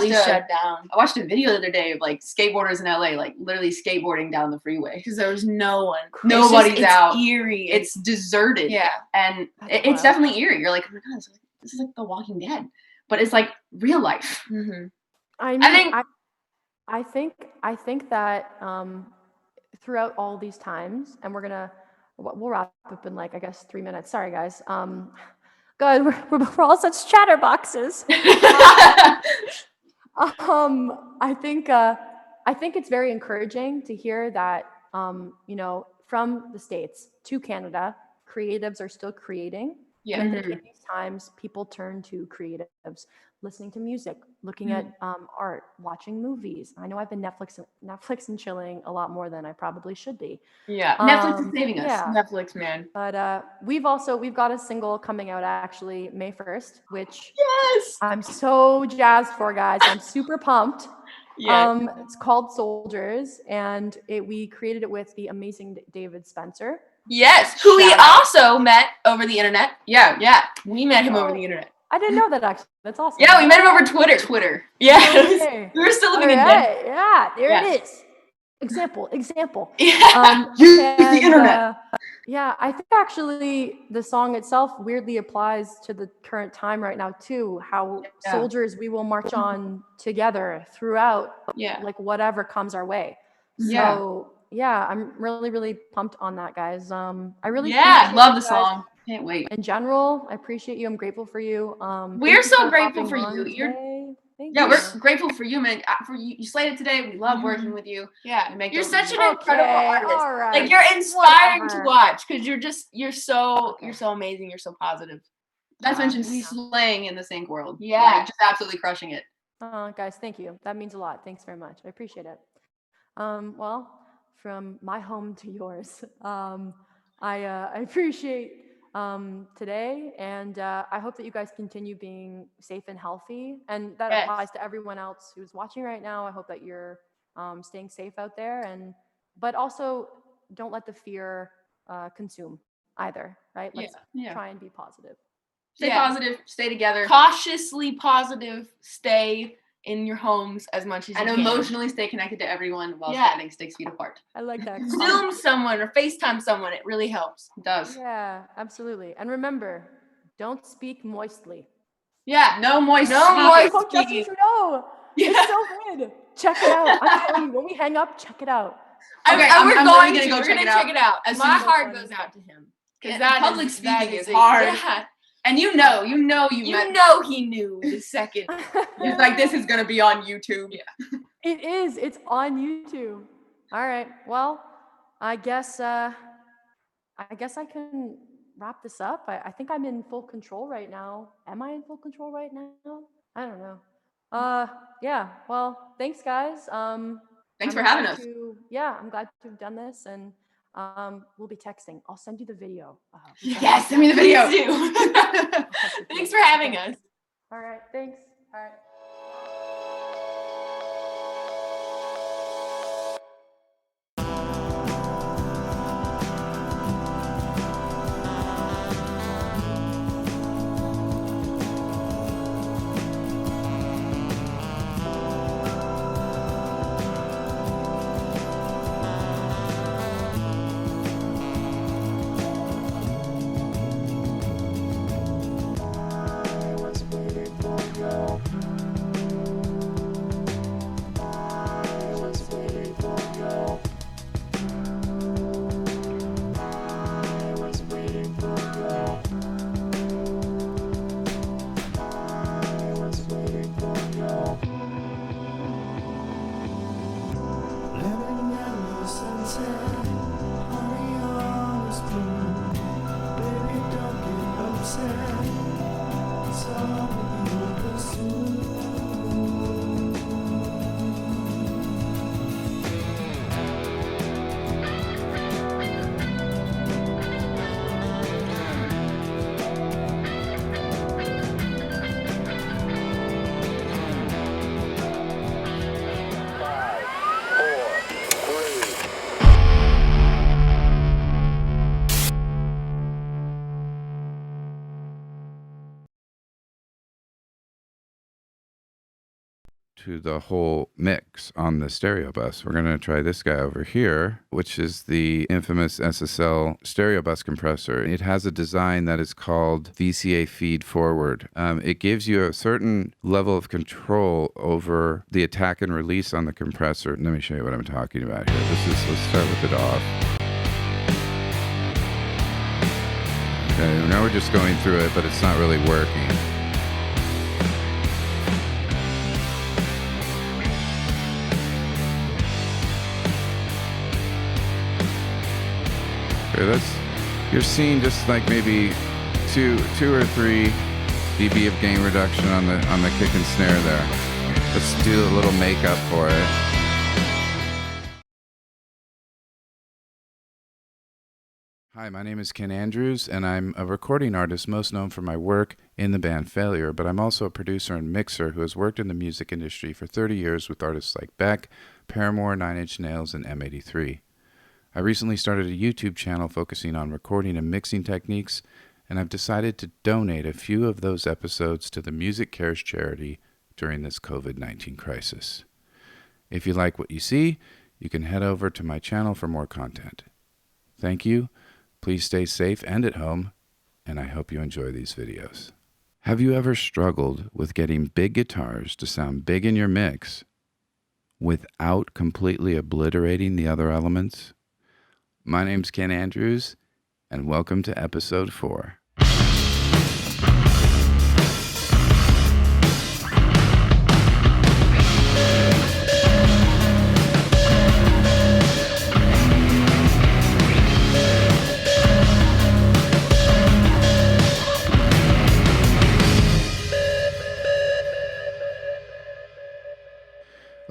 shut down. I watched a video the other day of like skateboarders in LA, like literally skateboarding down the freeway because there was no one. Nobody's out. It's eerie. It's deserted. Yeah, and it's definitely eerie. You're like, oh my God, this is like The Walking Dead, but it's like real life. I mean, I think that throughout all these times, and we'll wrap up in like I guess 3 minutes. Sorry guys. God, we're all such chatterboxes. I think it's very encouraging to hear that from the States to Canada. Creatives are still creating. Yeah. And I think in these times, people turn to creatives, listening to music, looking at art, watching movies. I know I've been Netflix and chilling a lot more than I probably should be. Yeah. Netflix is saving us. Yeah. Netflix, man. But we've got a single coming out actually May 1st, which Yes. I'm so jazzed for, guys. I'm super pumped. Yeah. It's called Soldiers, and we created it with the amazing David Spencer. Yes. Who we Shout out. also met over the internet. Yeah. We met him over the internet. I didn't know that actually. That's awesome. Yeah, we met him over Twitter. Yeah. Okay. We were still All living in Denver. right. Yeah, there Yeah. it is. Example. Yeah. Use the internet. Yeah, I think actually the song itself weirdly applies to the current time right now too. How Yeah. soldiers, we will march on together throughout, Yeah. like whatever comes our way. Yeah. So yeah, I'm really, really pumped on that, guys. I really Yeah, appreciate Love you the guys song. Can't wait. in general. I appreciate you. I'm grateful for you. Thank We're you so for grateful hopping for on you. You're- today. Thank Yeah, you. we're grateful for you, man. For you, you slayed it today. We love working with you. Yeah. We make You're those such an music. incredible artist. all right. Like you're inspiring Whatever. to watch because you're so Okay. amazing. You're so positive. Not to mention we- slaying in the sync world. Yeah. Like, just absolutely crushing it. Guys, thank you. That means a lot. Thanks very much. I appreciate it. Well, from my home to yours, I appreciate today, and I hope that you guys continue being safe and healthy, and that Yes. applies to everyone else who's watching right now. I hope that you're staying safe out there, but also don't let the fear consume either. Right? Let's Yeah. try and be positive. Stay Yeah. positive. Stay together. Cautiously positive. Stay in your homes as much as And you can. emotionally stay connected to everyone while Yeah. standing 6 feet apart. I like that. Zoom someone or FaceTime someone. It really helps. It does. Yeah, absolutely. And remember, don't speak moistly. Yeah. No moist. No speaking. moist- Oh, Justin Trudeau. Yeah. It's so good. Check it out. I'm telling you, when we hang up, check it out. Okay, Okay, and I'm we're literally going gonna to. go We're check gonna it out check it out. as My soon as heart it's goes out to him. Yeah, Because public speaking is hard. Yeah. And you know you You met. know he knew the second. He's like, this is gonna be on YouTube. Yeah. It is. It's on YouTube. All right. Well, I guess I can wrap this up. I think I'm in full control right now. Am I in full control right now? I don't know. Yeah. Well, thanks, guys. Thanks I'm for having glad us. I'm glad to have done this, and we'll be texting. I'll send you the video. Yes, send me the video. Me too. Thanks for having us. All right. Thanks. All right. To the whole mix on the stereo bus. We're going to try this guy over here, which is the infamous SSL stereo bus compressor. It has a design that is called VCA feed forward. It gives you a certain level of control over the attack and release on the compressor. Let me show you what I'm talking about here. Let's start with it off. Okay, now we're just going through it, but it's not really working. here. You're seeing just like maybe two or three dB of gain reduction on the kick and snare there. Let's do a little makeup for it. Hi, my name is Ken Andrews, and I'm a recording artist most known for my work in the band Failure, but I'm also a producer and mixer who has worked in the music industry for 30 years with artists like Beck, Paramore, Nine Inch Nails, and M83. I recently started a YouTube channel focusing on recording and mixing techniques, and I've decided to donate a few of those episodes to the Music Cares charity during this COVID-19 crisis. If you like what you see, you can head over to my channel for more content. Thank you. Please stay safe and at home, and I hope you enjoy these videos. Have you ever struggled with getting big guitars to sound big in your mix without completely obliterating the other elements? My name's Ken Andrews, and welcome to episode 4.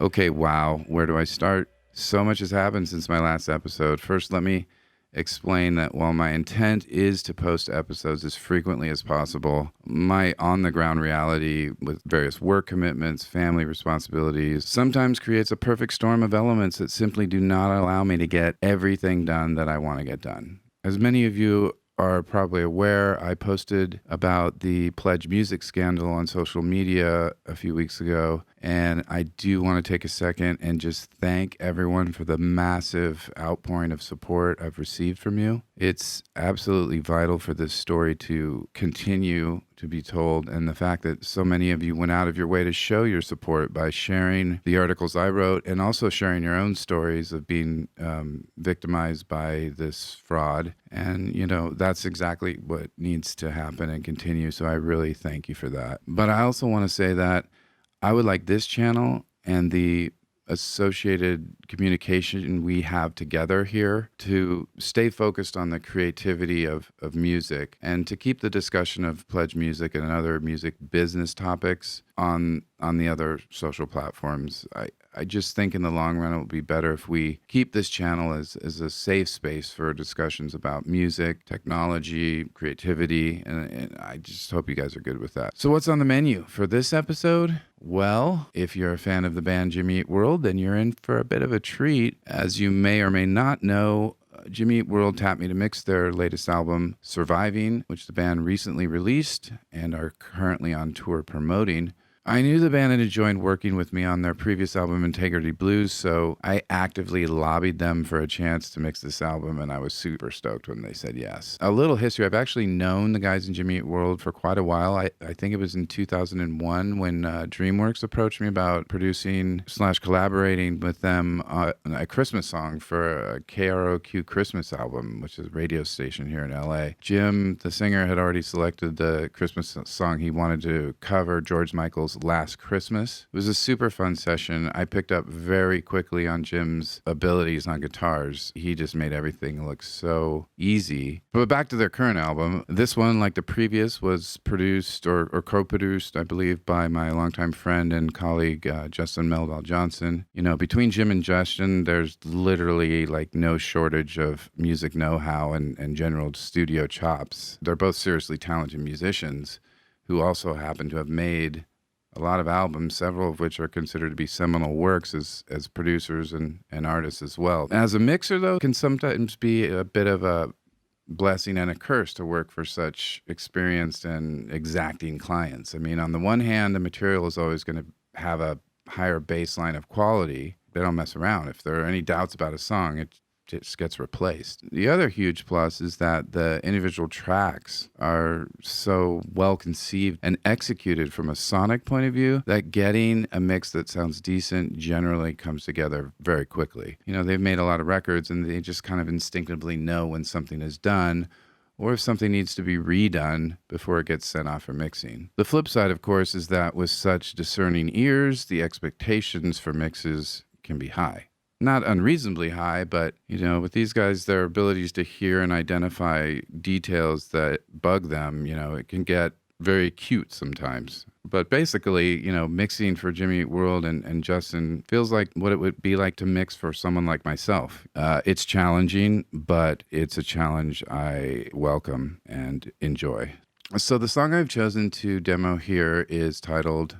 Okay, wow, where do I start? So much has happened since my last episode. First, let me explain that while my intent is to post episodes as frequently as possible, my on-the-ground reality with various work commitments, family responsibilities, sometimes creates a perfect storm of elements that simply do not allow me to get everything done that I want to get done. As many of you are probably aware, I posted about the Pledge Music scandal on social media a few weeks ago, and I do want to take a second and just thank everyone for the massive outpouring of support I've received from you. It's absolutely vital for this story to continue to be told, and the fact that so many of you went out of your way to show your support by sharing the articles I wrote and also sharing your own stories of being victimized by this fraud. And, you know, that's exactly what needs to happen and continue, so I really thank you for that. But I also want to say that I would like this channel and the associated communication we have together here to stay focused on the creativity of music and to keep the discussion of Pledge Music and other music business topics on the other social platforms. I just think in the long run it will be better if we keep this channel as a safe space for discussions about music, technology, creativity, and I just hope you guys are good with that. So what's on the menu for this episode? Well, if you're a fan of the band Jimmy Eat World, then you're in for a bit of a treat. As you may or may not know, Jimmy Eat World tapped me to mix their latest album, Surviving, which the band recently released and are currently on tour promoting. I knew the band had joined working with me on their previous album, Integrity Blues, so I actively lobbied them for a chance to mix this album, and I was super stoked when they said yes. A little history. I've actually known the guys in Jimmy Eat World for quite a while. I think it was in 2001 when DreamWorks approached me about producing / collaborating with them on a Christmas song for a KROQ Christmas album, which is a radio station here in LA. Jim, the singer, had already selected the Christmas song he wanted to cover, George Michael's Last Christmas. It was a super fun session. I picked up very quickly on Jim's abilities on guitars. He just made everything look so easy. But back to their current album. This one, like the previous, was produced or co-produced, I believe, by my longtime friend and colleague, Justin Meldal Johnson. You know, between Jim and Justin, there's literally like no shortage of music know-how and general studio chops. They're both seriously talented musicians who also happen to have made a lot of albums, several of which are considered to be seminal works as producers and artists as well. As a mixer, though, it can sometimes be a bit of a blessing and a curse to work for such experienced and exacting clients. I mean, on the one hand, the material is always going to have a higher baseline of quality. They don't mess around. If there are any doubts about a song, it just gets replaced. The other huge plus is that the individual tracks are so well conceived and executed from a sonic point of view that getting a mix that sounds decent generally comes together very quickly. You know, they've made a lot of records and they just kind of instinctively know when something is done or if something needs to be redone before it gets sent off for mixing. The flip side, of course, is that with such discerning ears, the expectations for mixes can be high. not unreasonably high, but, with these guys, their abilities to hear and identify details that bug them, it can get very cute sometimes. But basically, mixing for Jimmy Eat World and Justin feels like what it would be like to mix for someone like myself. It's challenging, but it's a challenge I welcome and enjoy. So the song I've chosen to demo here is titled,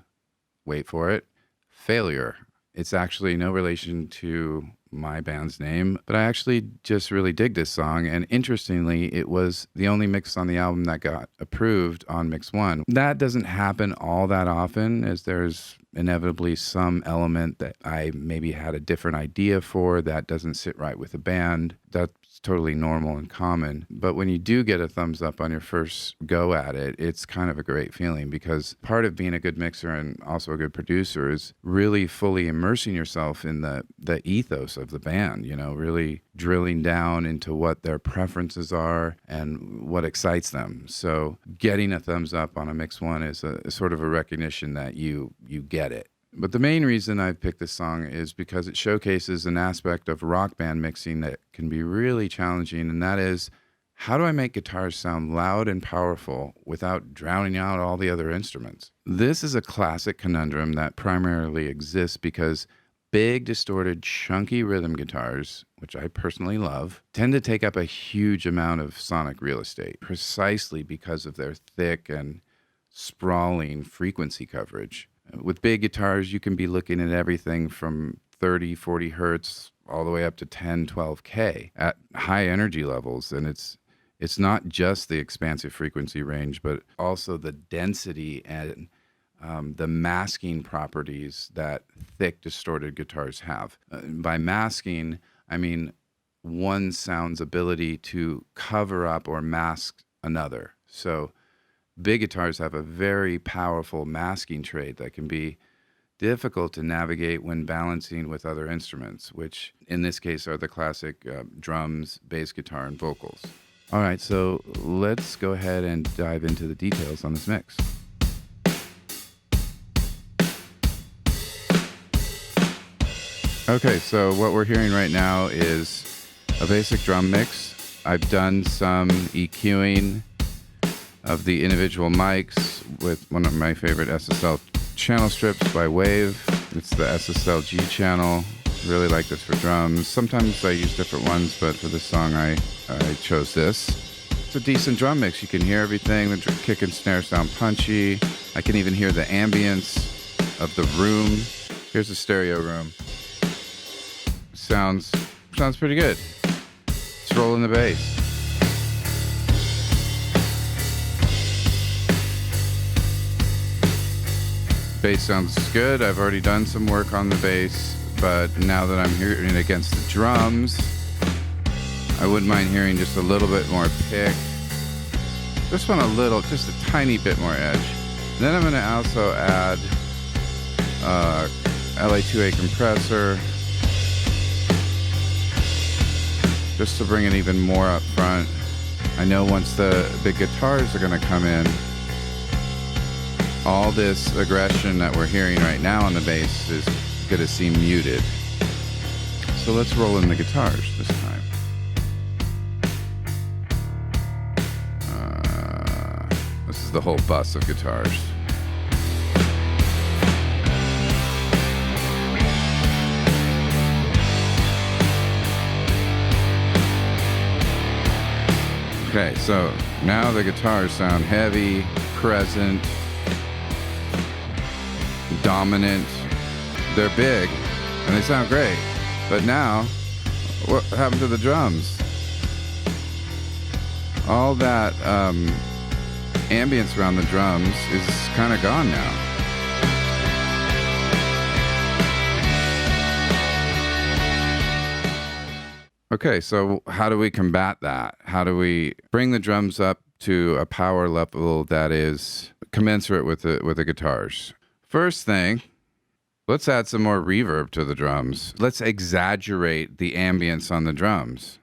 wait for it, Failure. It's actually no relation to my band's name, but I actually just really dig this song. And interestingly, it was the only mix on the album that got approved on Mix 1. That doesn't happen all that often, as there's inevitably some element that I maybe had a different idea for that doesn't sit right with the band. That's totally normal and common. But when you do get a thumbs up on your first go at it, it's kind of a great feeling, because part of being a good mixer and also a good producer is really fully immersing yourself in the ethos of the band, really drilling down into what their preferences are and what excites them. So getting a thumbs up on a Mix 1 is a sort of a recognition that you get it. But the main reason I've picked this song is because it showcases an aspect of rock band mixing that can be really challenging, and that is, how do I make guitars sound loud and powerful without drowning out all the other instruments? This is a classic conundrum that primarily exists because big, distorted, chunky rhythm guitars, which I personally love, tend to take up a huge amount of sonic real estate, precisely because of their thick and sprawling frequency coverage. With big guitars, you can be looking at everything from 30, 40 hertz all the way up to 10, 12K at high energy levels. And it's not just the expansive frequency range, but also the density and the masking properties that thick, distorted guitars have. By masking, I mean one sound's ability to cover up or mask another. So big guitars have a very powerful masking trait that can be difficult to navigate when balancing with other instruments, which in this case are the classic drums, bass guitar, and vocals. All right, so let's go ahead and dive into the details on this mix. Okay, so what we're hearing right now is a basic drum mix. I've done some EQing of the individual mics with one of my favorite SSL channel strips by Wave. It's the SSL G channel. Really like this for drums. Sometimes I use different ones, but for this song I chose this. It's a decent drum mix. You can hear everything. The kick and snare sound punchy. I can even hear the ambience of the room. Here's the stereo room. Sounds pretty good. Let's roll in the bass. Bass sounds good. I've already done some work on the bass, but now that I'm hearing it against the drums, I wouldn't mind hearing just a little bit more pick. Just a tiny bit more edge. And then I'm going to also add LA2A compressor, just to bring it even more up front. I know once the big guitars are going to come in, all this aggression that we're hearing right now on the bass is going to seem muted. So let's roll in the guitars this time. This is the whole bus of guitars. Okay, so now the guitars sound heavy, present, dominant. They're big and they sound great. But now, what happened to the drums? All that ambience around the drums is kind of gone now. Okay, so how do we combat that? How do we bring the drums up to a power level that is commensurate with the guitars? First thing, let's add some more reverb to the drums. Let's exaggerate the ambience on the drums.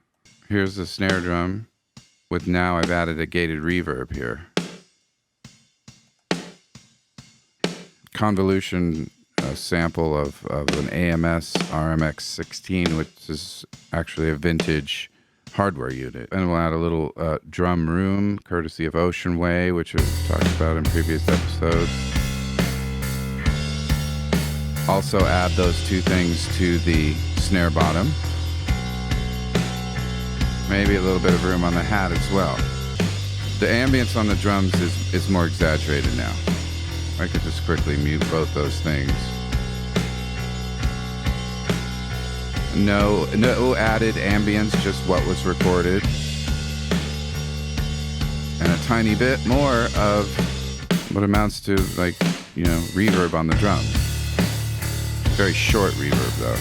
Here's the snare drum with now I've added a gated reverb here. Convolution a sample of an AMS RMX 16, which is actually a vintage hardware unit. And we'll add a little drum room, courtesy of Ocean Way, which we've talked about in previous episodes. Also add those two things to the snare bottom. Maybe a little bit of room on the hat as well. The ambience on the drums is more exaggerated now. I could just quickly mute both those things. No added ambience, just what was recorded. And a tiny bit more of what amounts to, like, you know, reverb on the drums. Very short reverb though.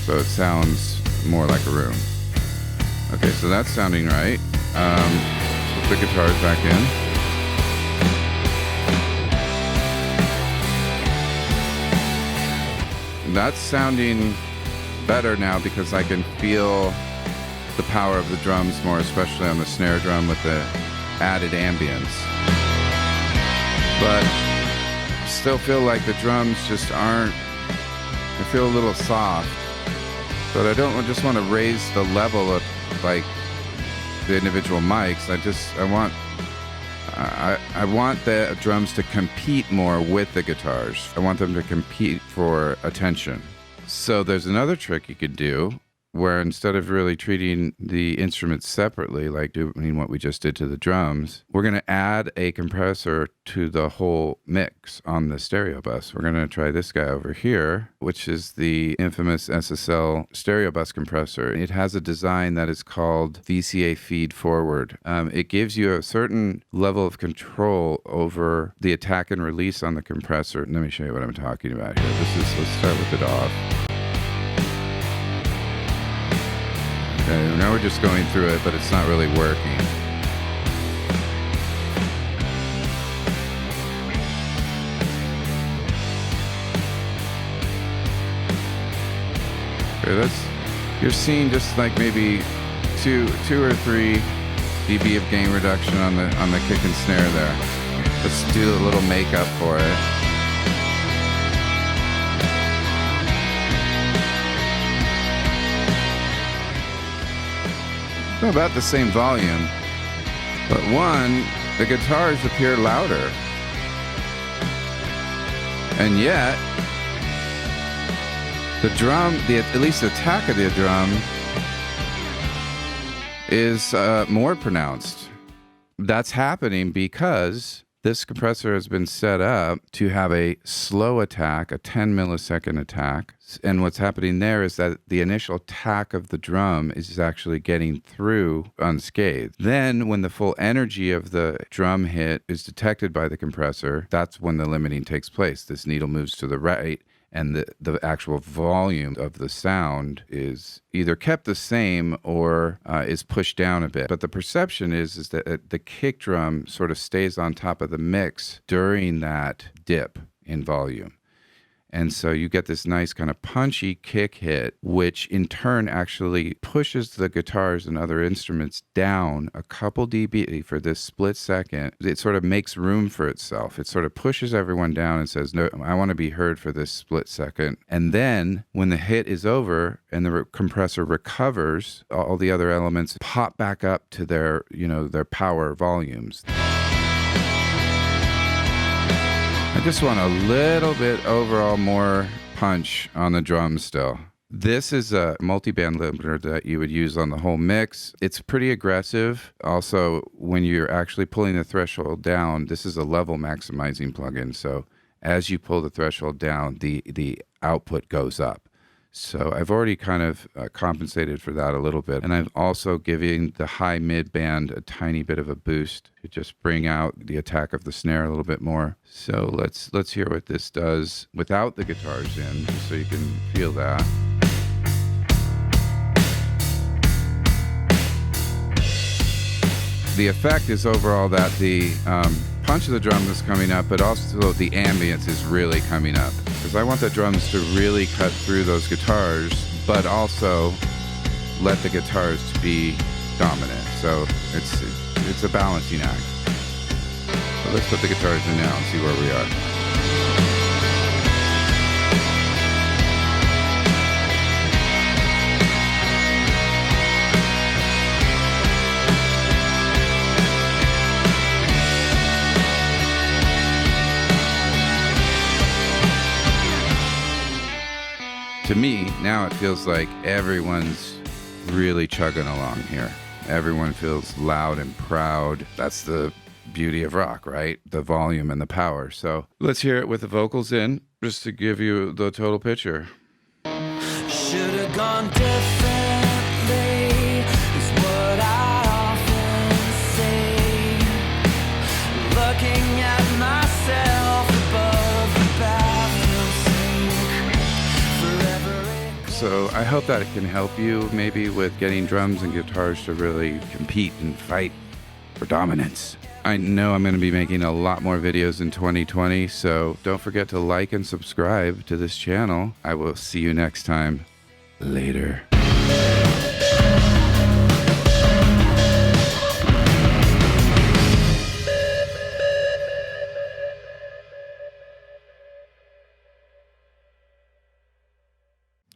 So it sounds more like a room. Okay, so that's sounding right. Put the guitars back in. That's sounding better now because I can feel the power of the drums more, especially on the snare drum with the added ambience. But I still feel like the drums just aren't, I feel a little soft. But I don't just want to raise the level of, like, the individual mics. I want the drums to compete more with the guitars. I want them to compete for attention. So there's another trick you could do where instead of really treating the instruments separately, like doing what we just did to the drums, we're going to add a compressor to the whole mix on the stereo bus. We're going to try this guy over here, which is the infamous SSL stereo bus compressor. It has a design that is called VCA feed forward. It gives you a certain level of control over the attack and release on the compressor. Let me show you what I'm talking about here. Let's start with it off. Okay, now we're just going through it, but it's not really working. Okay, you're seeing just like maybe two or three dB of gain reduction on the kick and snare there. Let's do a little makeup for it. About the same volume, but the guitars appear louder, and yet the drum, at least the attack of the drum, is more pronounced. That's happening because this compressor has been set up to have a slow attack, a 10 millisecond attack. And what's happening there is that the initial attack of the drum is actually getting through unscathed. Then when the full energy of the drum hit is detected by the compressor, that's when the limiting takes place. This needle moves to the right, and the actual volume of the sound is either kept the same or is pushed down a bit. But the perception is that the kick drum sort of stays on top of the mix during that dip in volume. And so you get this nice kind of punchy kick hit, which in turn actually pushes the guitars and other instruments down a couple dB for this split second. It sort of makes room for itself. It sort of pushes everyone down and says, no, I want to be heard for this split second. And then when the hit is over and the compressor recovers, all the other elements pop back up to their power volumes. I just want a little bit overall more punch on the drums still. This is a multi-band limiter that you would use on the whole mix. It's pretty aggressive. Also, when you're actually pulling the threshold down, this is a level maximizing plugin. So as you pull the threshold down, the output goes up. So I've already kind of compensated for that a little bit. And I'm also giving the high mid band a tiny bit of a boost to just bring out the attack of the snare a little bit more. So let's hear what this does without the guitars in, just so you can feel that. The effect is overall that the punch of the drum is coming up, but also the ambience is really coming up. Because I want the drums to really cut through those guitars, but also let the guitars be dominant. So it's a balancing act. So let's put the guitars in now and see where we are. To me, now it feels like everyone's really chugging along here. Everyone feels loud and proud. That's the beauty of rock, right? The volume and the power. So let's hear it with the vocals in, just to give you the total picture. Should have gone differently, is what I often say. Looking at myself above the bathroom sink. So I hope that it can help you maybe with getting drums and guitars to really compete and fight for dominance. I know I'm going to be making a lot more videos in 2020, so don't forget to like and subscribe to this channel. I will see you next time. Later.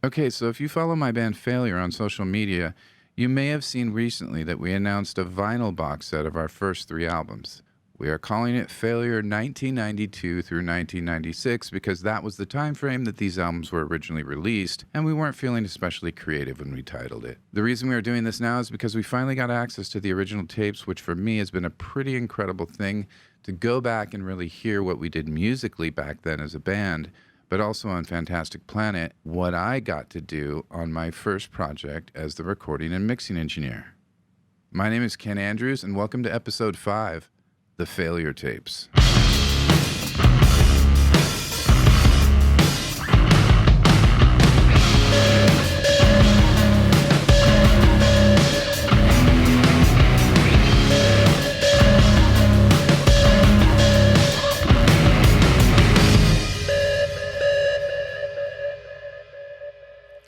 Okay, so if you follow my band Failure on social media, you may have seen recently that we announced a vinyl box set of our first 3 albums. We are calling it Failure 1992 through 1996 because that was the time frame that these albums were originally released, and we weren't feeling especially creative when we titled it. The reason we are doing this now is because we finally got access to the original tapes, which for me has been a pretty incredible thing to go back and really hear what we did musically back then as a band, but also on Fantastic Planet, what I got to do on my first project as the recording and mixing engineer. My name is Ken Andrews, and welcome to episode 5, The Failure Tapes.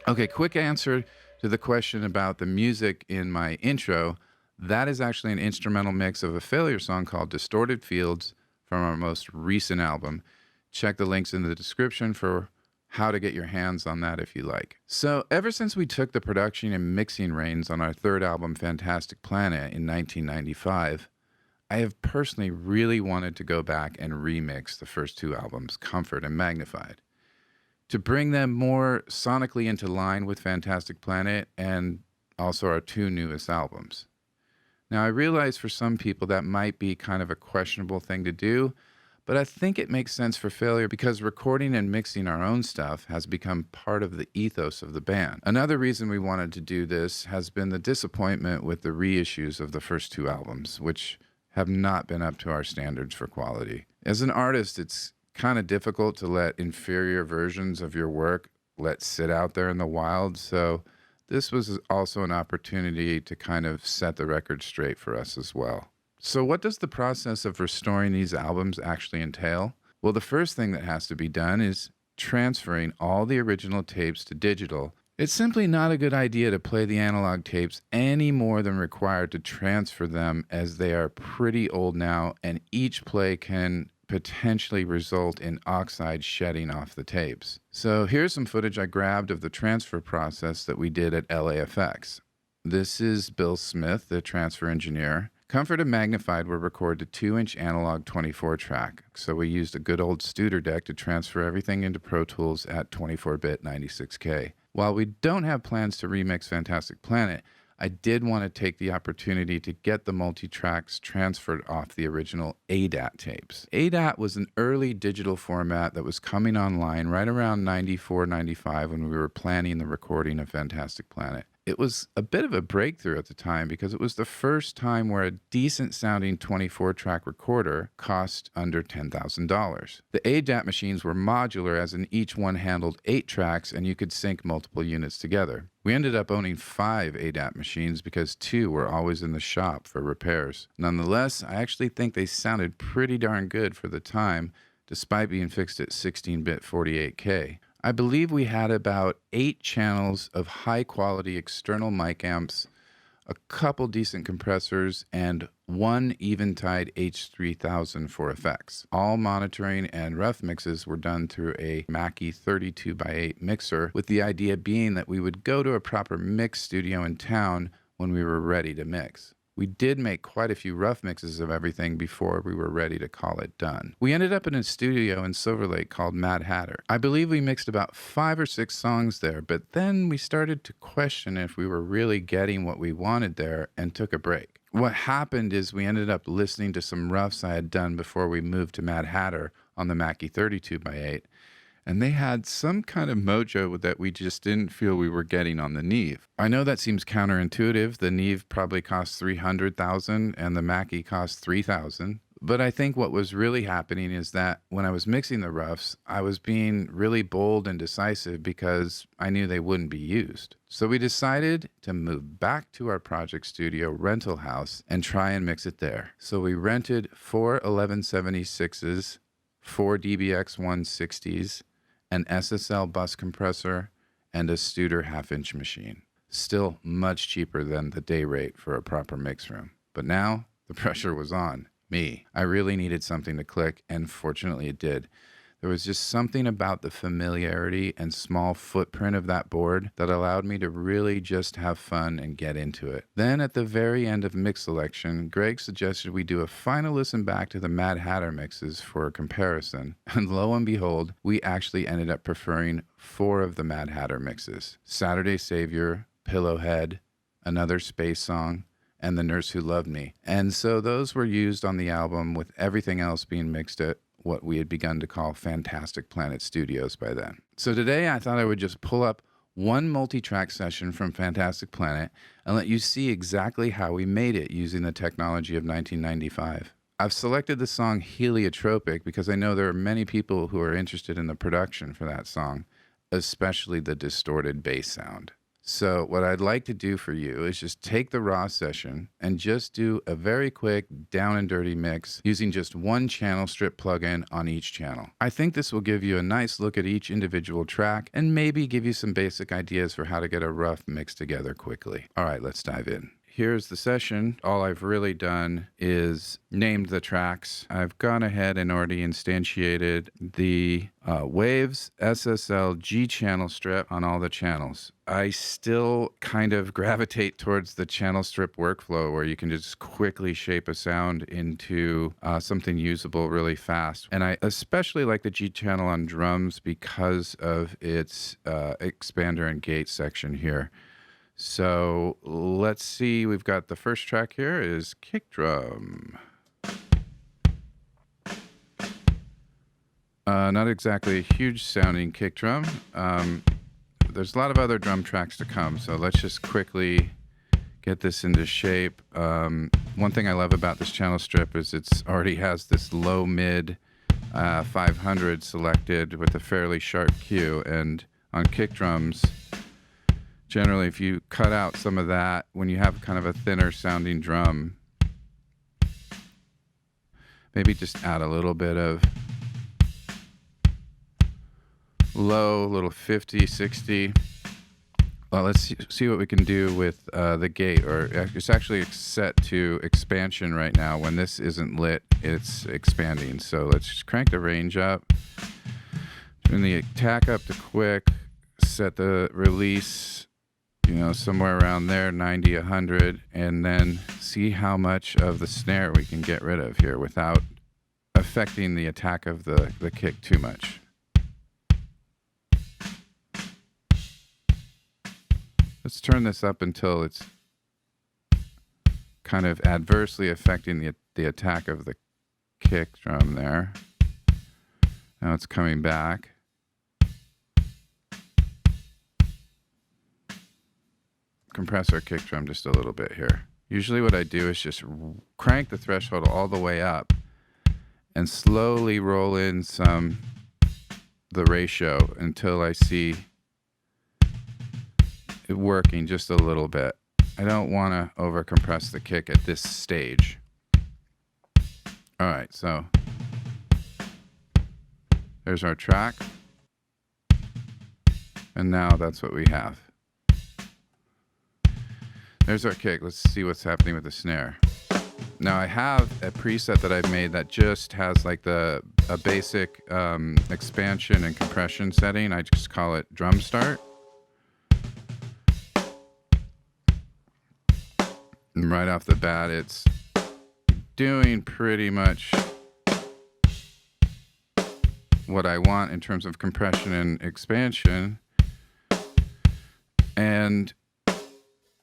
Okay, quick answer to the question about the music in my intro. That is actually an instrumental mix of a Failure song called Distorted Fields from our most recent album. Check the links in the description for how to get your hands on that if you like. So ever since we took the production and mixing reins on our third album, Fantastic Planet, in 1995, I have personally really wanted to go back and remix the first 2 albums, Comfort and Magnified, to bring them more sonically into line with Fantastic Planet and also our 2 newest albums. Now, I realize for some people that might be kind of a questionable thing to do, but I think it makes sense for Failure because recording and mixing our own stuff has become part of the ethos of the band. Another reason we wanted to do this has been the disappointment with the reissues of the first 2 albums, which have not been up to our standards for quality. As an artist, it's kind of difficult to let inferior versions of your work sit out there in the wild, so this was also an opportunity to kind of set the record straight for us as well. So what does the process of restoring these albums actually entail? Well, the first thing that has to be done is transferring all the original tapes to digital. It's simply not a good idea to play the analog tapes any more than required to transfer them, as they are pretty old now, and each play can potentially result in oxide shedding off the tapes. So here's some footage I grabbed of the transfer process that we did at LAFX. This is Bill Smith, the transfer engineer. Comfort and Magnified were recorded to 2-inch analog 24 track, so we used a good old Studer deck to transfer everything into Pro Tools at 24-bit 96K. While we don't have plans to remix Fantastic Planet, I did want to take the opportunity to get the multi-tracks transferred off the original ADAT tapes. ADAT was an early digital format that was coming online right around 94, 95 when we were planning the recording of Fantastic Planet. It was a bit of a breakthrough at the time because it was the first time where a decent sounding 24-track recorder cost under $10,000. The ADAT machines were modular, as in each one handled 8 tracks and you could sync multiple units together. We ended up owning 5 ADAT machines because 2 were always in the shop for repairs. Nonetheless, I actually think they sounded pretty darn good for the time, despite being fixed at 16-bit 48K. I believe we had about 8 channels of high-quality external mic amps, a couple decent compressors, and 1 Eventide H3000 for effects. All monitoring and rough mixes were done through a Mackie 32x8 mixer, with the idea being that we would go to a proper mix studio in town when we were ready to mix. We did make quite a few rough mixes of everything before we were ready to call it done. We ended up in a studio in Silver Lake called Mad Hatter. I believe we mixed about 5 or 6 songs there, but then we started to question if we were really getting what we wanted there and took a break. What happened is we ended up listening to some roughs I had done before we moved to Mad Hatter on the Mackie 32x8, and they had some kind of mojo that we just didn't feel we were getting on the Neve. I know that seems counterintuitive. The Neve probably cost $300,000 and the Mackie cost $3,000. But I think what was really happening is that when I was mixing the roughs, I was being really bold and decisive because I knew they wouldn't be used. So we decided to move back to our project studio rental house and try and mix it there. So we rented 4 1176s, 4 DBX 160s, an SSL bus compressor, and a Studer half-inch machine. Still much cheaper than the day rate for a proper mix room. But now the pressure was on me. I really needed something to click, and fortunately it did. There was just something about the familiarity and small footprint of that board that allowed me to really just have fun and get into it. Then at the very end of mix selection, Greg suggested we do a final listen back to the Mad Hatter mixes for a comparison. And lo and behold, we actually ended up preferring 4 of the Mad Hatter mixes: Saturday Savior, Pillowhead, Another Space Song, and The Nurse Who Loved Me. And so those were used on the album, with everything else being mixed at what we had begun to call Fantastic Planet Studios by then. So today I thought I would just pull up one multi-track session from Fantastic Planet and let you see exactly how we made it using the technology of 1995. I've selected the song Heliotropic because I know there are many people who are interested in the production for that song, especially the distorted bass sound. So what I'd like to do for you is just take the raw session and just do a very quick down and dirty mix using just one channel strip plugin on each channel. I think this will give you a nice look at each individual track and maybe give you some basic ideas for how to get a rough mix together quickly. All right, let's dive in. Here's the session. All I've really done is named the tracks. I've gone ahead and already instantiated the Waves SSL G channel strip on all the channels. I still kind of gravitate towards the channel strip workflow where you can just quickly shape a sound into something usable really fast. And I especially like the G channel on drums because of its expander and gate section here. So let's see, we've got the first track here is kick drum. Not exactly a huge sounding kick drum. There's a lot of other drum tracks to come, so let's just quickly get this into shape. One thing I love about this channel strip is it's already has this low mid 500 selected with a fairly sharp Q, and on kick drums, generally, if you cut out some of that, when you have kind of a thinner sounding drum, maybe just add a little bit of low, little 50, 60. Well, let's see what we can do with the gate, or it's actually set to expansion right now. When this isn't lit, it's expanding. So let's just crank the range up, turn the attack up to quick, set the release, somewhere around there, 90, 100, and then see how much of the snare we can get rid of here without affecting the attack of the kick too much. Let's turn this up until it's kind of adversely affecting the attack of the kick drum there. Now it's coming back. Compress our kick drum just a little bit here. Usually what I do is just crank the threshold all the way up and slowly roll in the ratio until I see it working just a little bit. I don't want to over compress the kick at this stage. All right, so there's our track. And now that's what we have. There's our kick. Let's see what's happening with the snare. Now I have a preset that I've made that just has like a basic expansion and compression setting. I just call it drum start. And right off the bat, it's doing pretty much what I want in terms of compression and expansion. And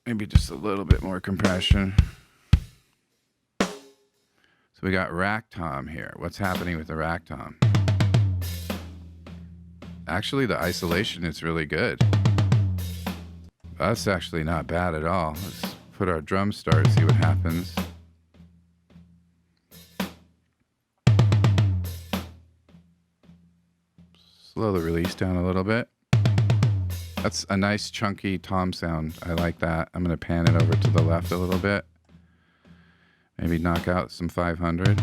maybe just a little bit more compression. So we got rack tom here. What's happening with the rack tom? Actually, the isolation is really good. That's actually not bad at all. Let's put our drum start, see what happens. Slow the release down a little bit. That's a nice chunky tom sound. I like that. I'm going to pan it over to the left a little bit. Maybe knock out some 500.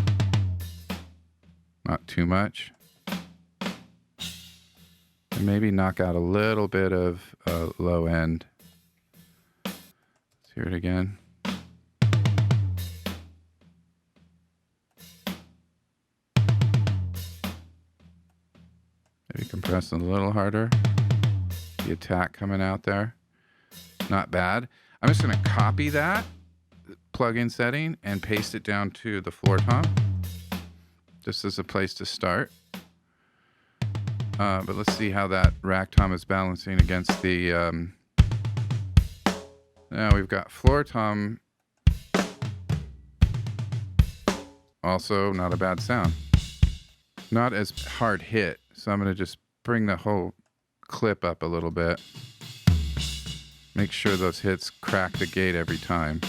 Not too much. And maybe knock out a little bit of low end. Let's hear it again. Maybe compress it a little harder. The attack coming out there. Not bad. I'm just going to copy that plugin setting and paste it down to the floor tom. Just as a place to start. But let's see how that rack tom is balancing against the... now we've got floor tom. Also not a bad sound. Not as hard hit. So I'm going to just bring the whole clip up a little bit. Make sure those hits crack the gate every time.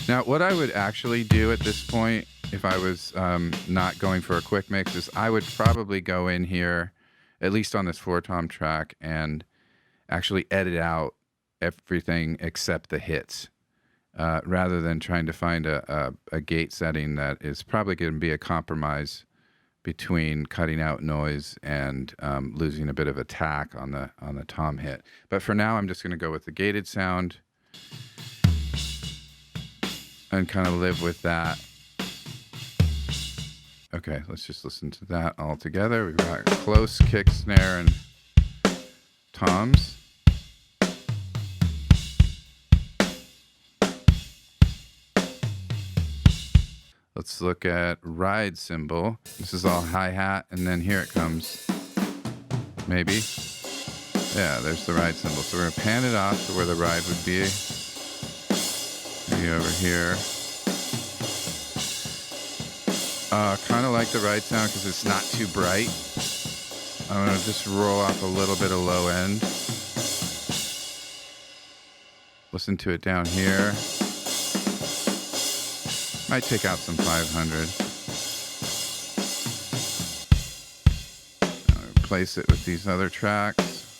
Now, what I would actually do at this point, if I was not going for a quick mix, is I would probably go in here, at least on this floor tom track, and actually edit out everything except the hits. Rather than trying to find a gate setting that is probably going to be a compromise between cutting out noise and losing a bit of attack on the tom hit. But for now, I'm just going to go with the gated sound and kind of live with that. Okay, let's just listen to that all together. We've got close kick, snare, and toms. Let's look at ride cymbal. This is all hi-hat, and then here it comes. Maybe. Yeah, there's the ride cymbal. So we're going to pan it off to where the ride would be. Maybe over here. Kind of like the ride sound because it's not too bright. I'm going to just roll off a little bit of low end. Listen to it down here. Might take out some 500. Replace it with these other tracks.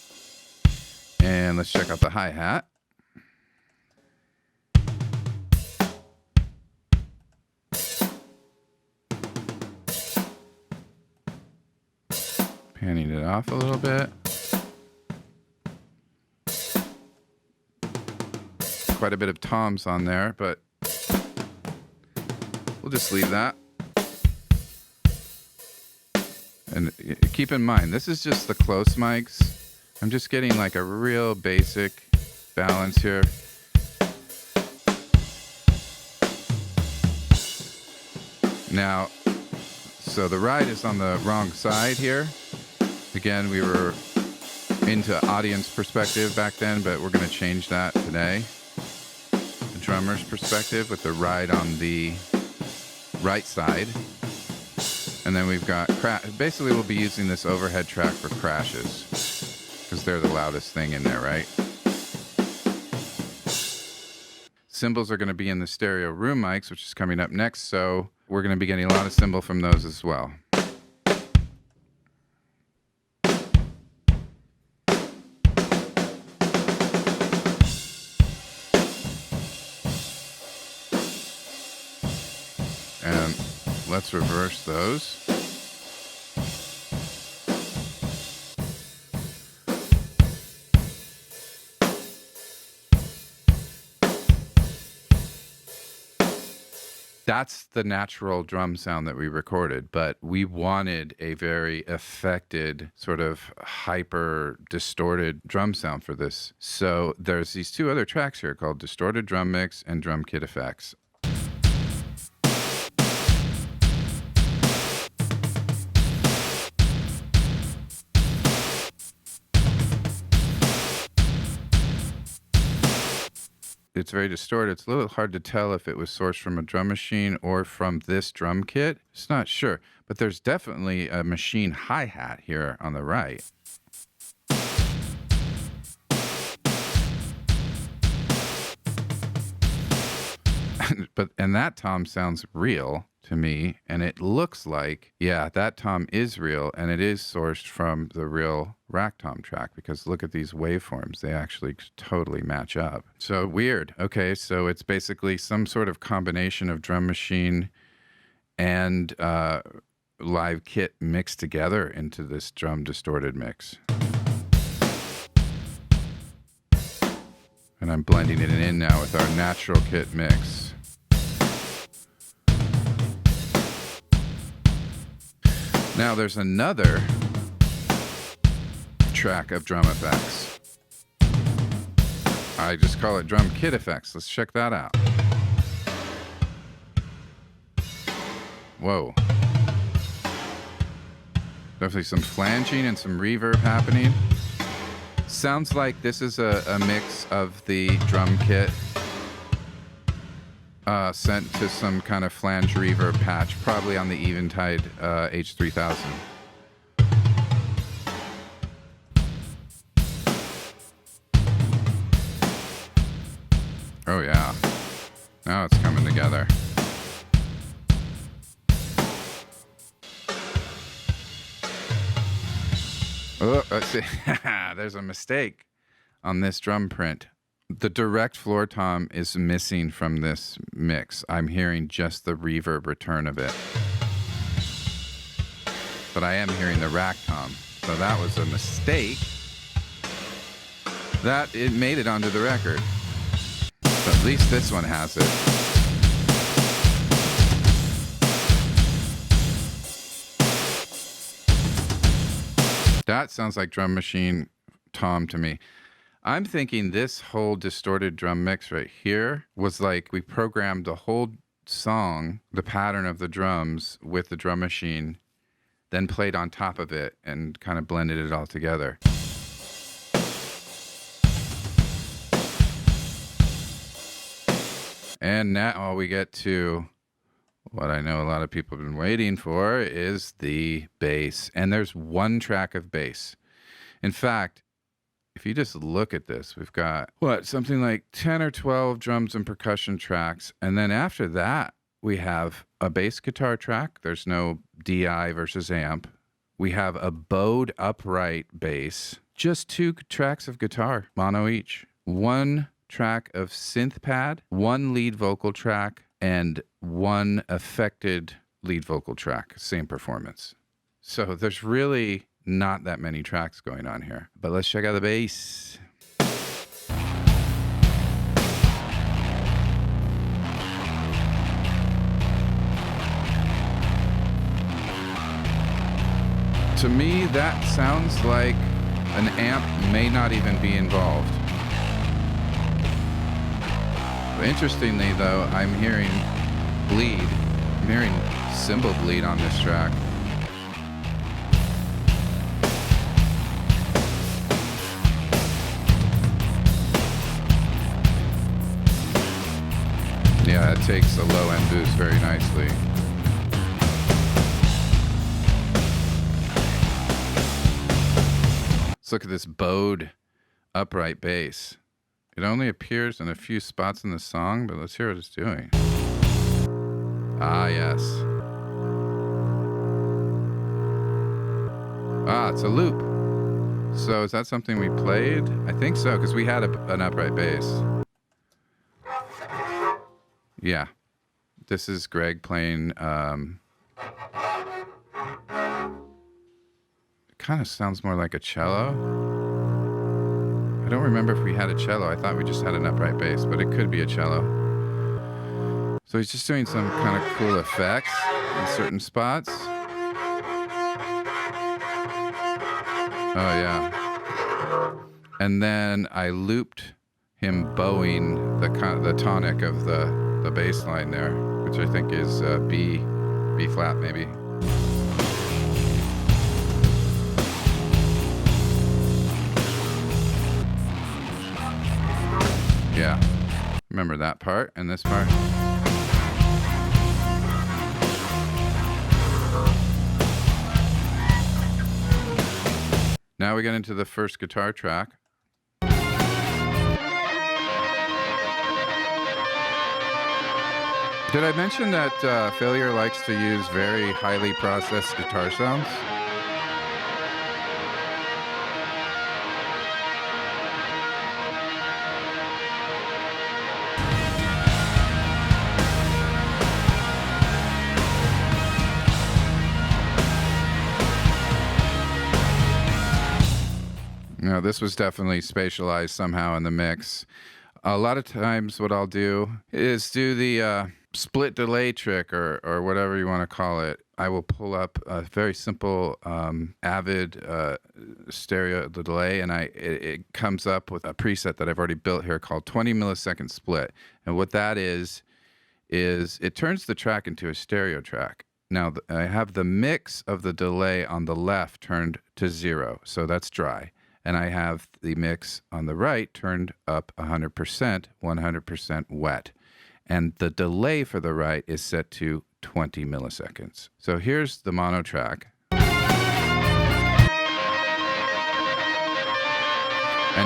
And let's check out the hi-hat. Panning it off a little bit. Quite a bit of toms on there, but we'll just leave that. And keep in mind, this is just the close mics. I'm just getting like a real basic balance here. Now, so the ride is on the wrong side here. Again, we were into audience perspective back then, but we're going to change that today. The drummer's perspective with the ride on the right side. And then we've got basically we'll be using this overhead track for crashes because they're the loudest thing in there, right? Cymbals are going to be in the stereo room mics, which is coming up next, so we're going to be getting a lot of cymbal from those as well. And let's reverse those. That's the natural drum sound that we recorded, but we wanted a very affected, sort of hyper distorted drum sound for this. So there's these two other tracks here called Distorted Drum Mix and Drum Kit Effects. It's very distorted. It's a little hard to tell if it was sourced from a drum machine or from this drum kit. It's not sure, but there's definitely a machine hi-hat here on the right. And that tom sounds real to me, and it looks like, yeah, that tom is real, and it is sourced from the real rack tom track, because look at these waveforms. They actually totally match up. So weird. Okay, so it's basically some sort of combination of drum machine and live kit mixed together into this drum distorted mix. And I'm blending it in now with our natural kit mix. Now there's another track of drum effects. I just call it drum kit effects. Let's check that out. Whoa. Definitely some flanging and some reverb happening. Sounds like this is a mix of the drum kit sent to some kind of flange reverb patch, probably on the Eventide H3000. Oh yeah, now it's coming together. Oh, let's see. There's a mistake on this drum print. The direct floor tom is missing from this mix. I'm hearing just the reverb return of it. But I am hearing the rack tom. So that was a mistake. That it made it onto the record. But at least this one has it. That sounds like drum machine tom to me. I'm thinking this whole distorted drum mix right here was like we programmed the whole song, the pattern of the drums with the drum machine, then played on top of it and kind of blended it all together. And now we get to what I know a lot of people have been waiting for, is the bass. And there's one track of bass. In fact, if you just look at this, we've got, something like 10 or 12 drums and percussion tracks. And then after that, we have a bass guitar track. There's no DI versus amp. We have a bowed upright bass. Just 2 tracks of guitar, mono each. 1 track of synth pad, 1 lead vocal track, and 1 affected lead vocal track. Same performance. So there's really not that many tracks going on here. But let's check out the bass. To me, that sounds like an amp may not even be involved. Interestingly, though, I'm hearing bleed. I'm hearing cymbal bleed on this track. Yeah, it takes a low end boost very nicely. Let's look at this bowed upright bass. It only appears in a few spots in the song, but let's hear what it's doing. Ah, yes. Ah, it's a loop. So is that something we played? I think so, because we had an upright bass. Yeah. This is Greg playing. It kind of sounds more like a cello. I don't remember if we had a cello. I thought we just had an upright bass, but it could be a cello. So he's just doing some kind of cool effects in certain spots. Oh, yeah. And then I looped him bowing the tonic of the bass line there, which I think is B flat maybe. Yeah. Remember that part and this part? Now we get into the first guitar track. Did I mention that Failure likes to use very highly processed guitar sounds? No, this was definitely spatialized somehow in the mix. A lot of times what I'll do is do the split delay trick or whatever you want to call it. I will pull up a very simple Avid stereo delay, and it comes up with a preset that I've already built here called 20 millisecond split. And what that is it turns the track into a stereo track. Now, I have the mix of the delay on the left turned to 0, so that's dry. And I have the mix on the right turned up 100%, 100% wet. And the delay for the right is set to 20 milliseconds. So here's the mono track. And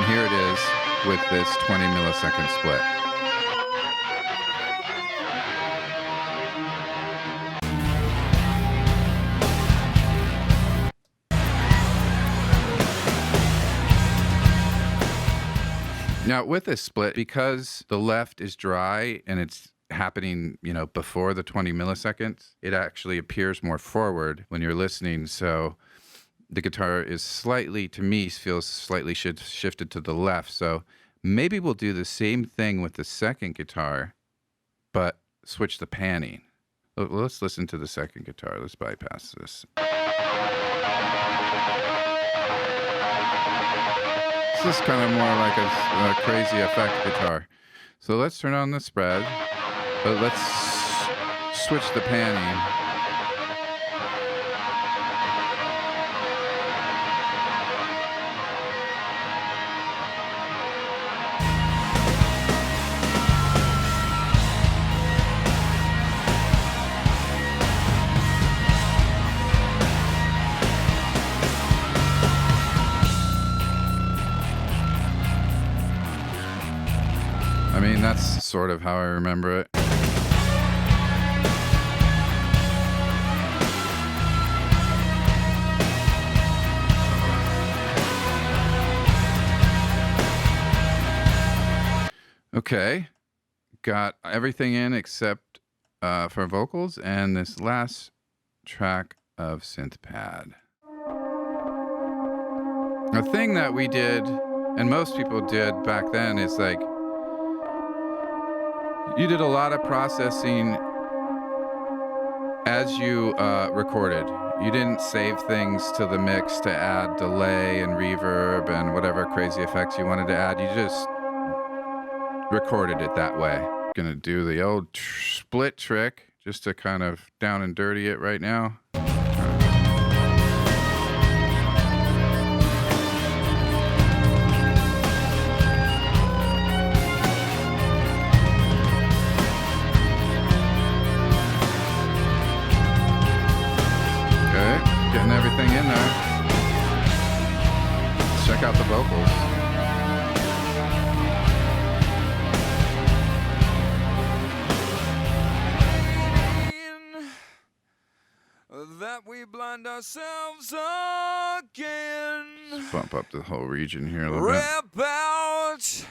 here it is with this 20 millisecond split. Now, with this split, because the left is dry and it's happening, before the 20 milliseconds, it actually appears more forward when you're listening. So the guitar is feels slightly shifted to the left. So maybe we'll do the same thing with the second guitar, but switch the panning. Let's listen to the second guitar. Let's bypass this. This is kind of more like a crazy effect guitar. So let's turn on the spread, but let's switch the panning. I mean, that's sort of how I remember it. Okay, got everything in except for vocals and this last track of synth pad. A thing that we did, and most people did back then, is like, you did a lot of processing as you recorded. You didn't save things to the mix to add delay and reverb and whatever crazy effects you wanted to add. You just recorded it that way. Gonna do the old split trick just to kind of down and dirty it right now. Getting everything in there. Let's check out the vocals. That we blind ourselves again. Let's bump up the whole region here a little bit. Rip out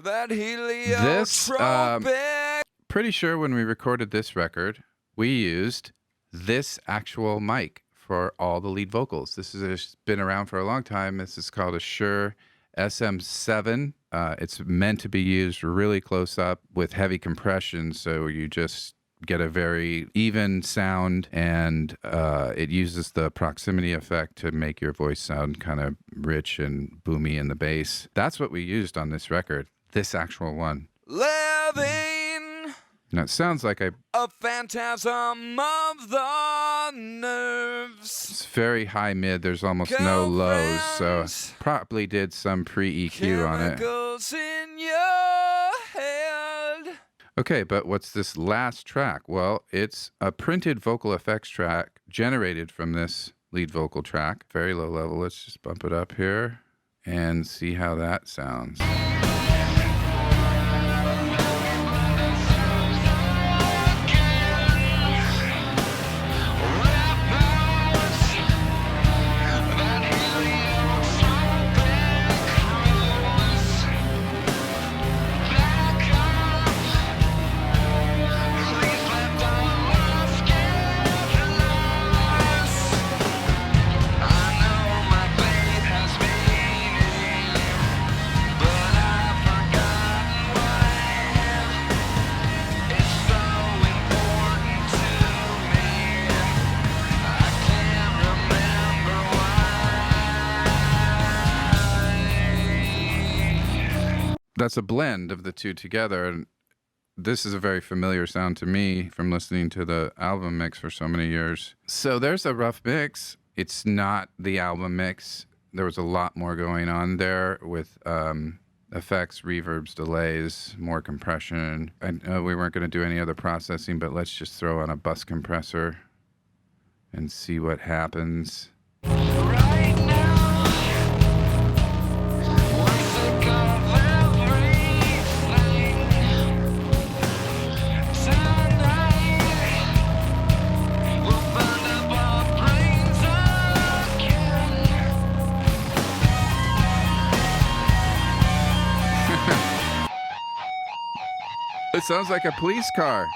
that heliotropic. This, pretty sure when we recorded this record, we used this actual mic for all the lead vocals. This has been around for a long time. This is called a Shure SM7 It's meant to be used really close up with heavy compression, so you just get a very even sound, and it uses the proximity effect to make your voice sound kind of rich and boomy in the bass. That's what we used on this record, this actual one. Living Now, it sounds like a phantasm of the nerves. it's very high mid. There's almost no lows, so probably did some pre-EQ on it. Chemicals in your head. Okay, but what's this last track? Well, it's a printed vocal effects track generated from this lead vocal track. Very low level. Let's just bump it up here and see how that sounds. That's a blend of the two together, and this is a very familiar sound to me from listening to the album mix for so many years. So there's a rough mix. It's not the album mix. There was a lot more going on there with effects, reverbs, delays, more compression. I know we weren't going to do any other processing, but let's just throw on a bus compressor and see what happens. Right now, we're sick of everything. Tonight, we'll burn up our brains again. It sounds like a police car.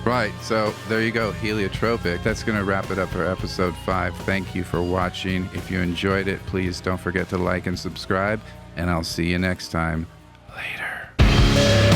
Right, so there you go, Heliotropic. That's going to wrap it up for episode 5. Thank you for watching. If you enjoyed it, please don't forget to like and subscribe, and I'll see you next time. Later.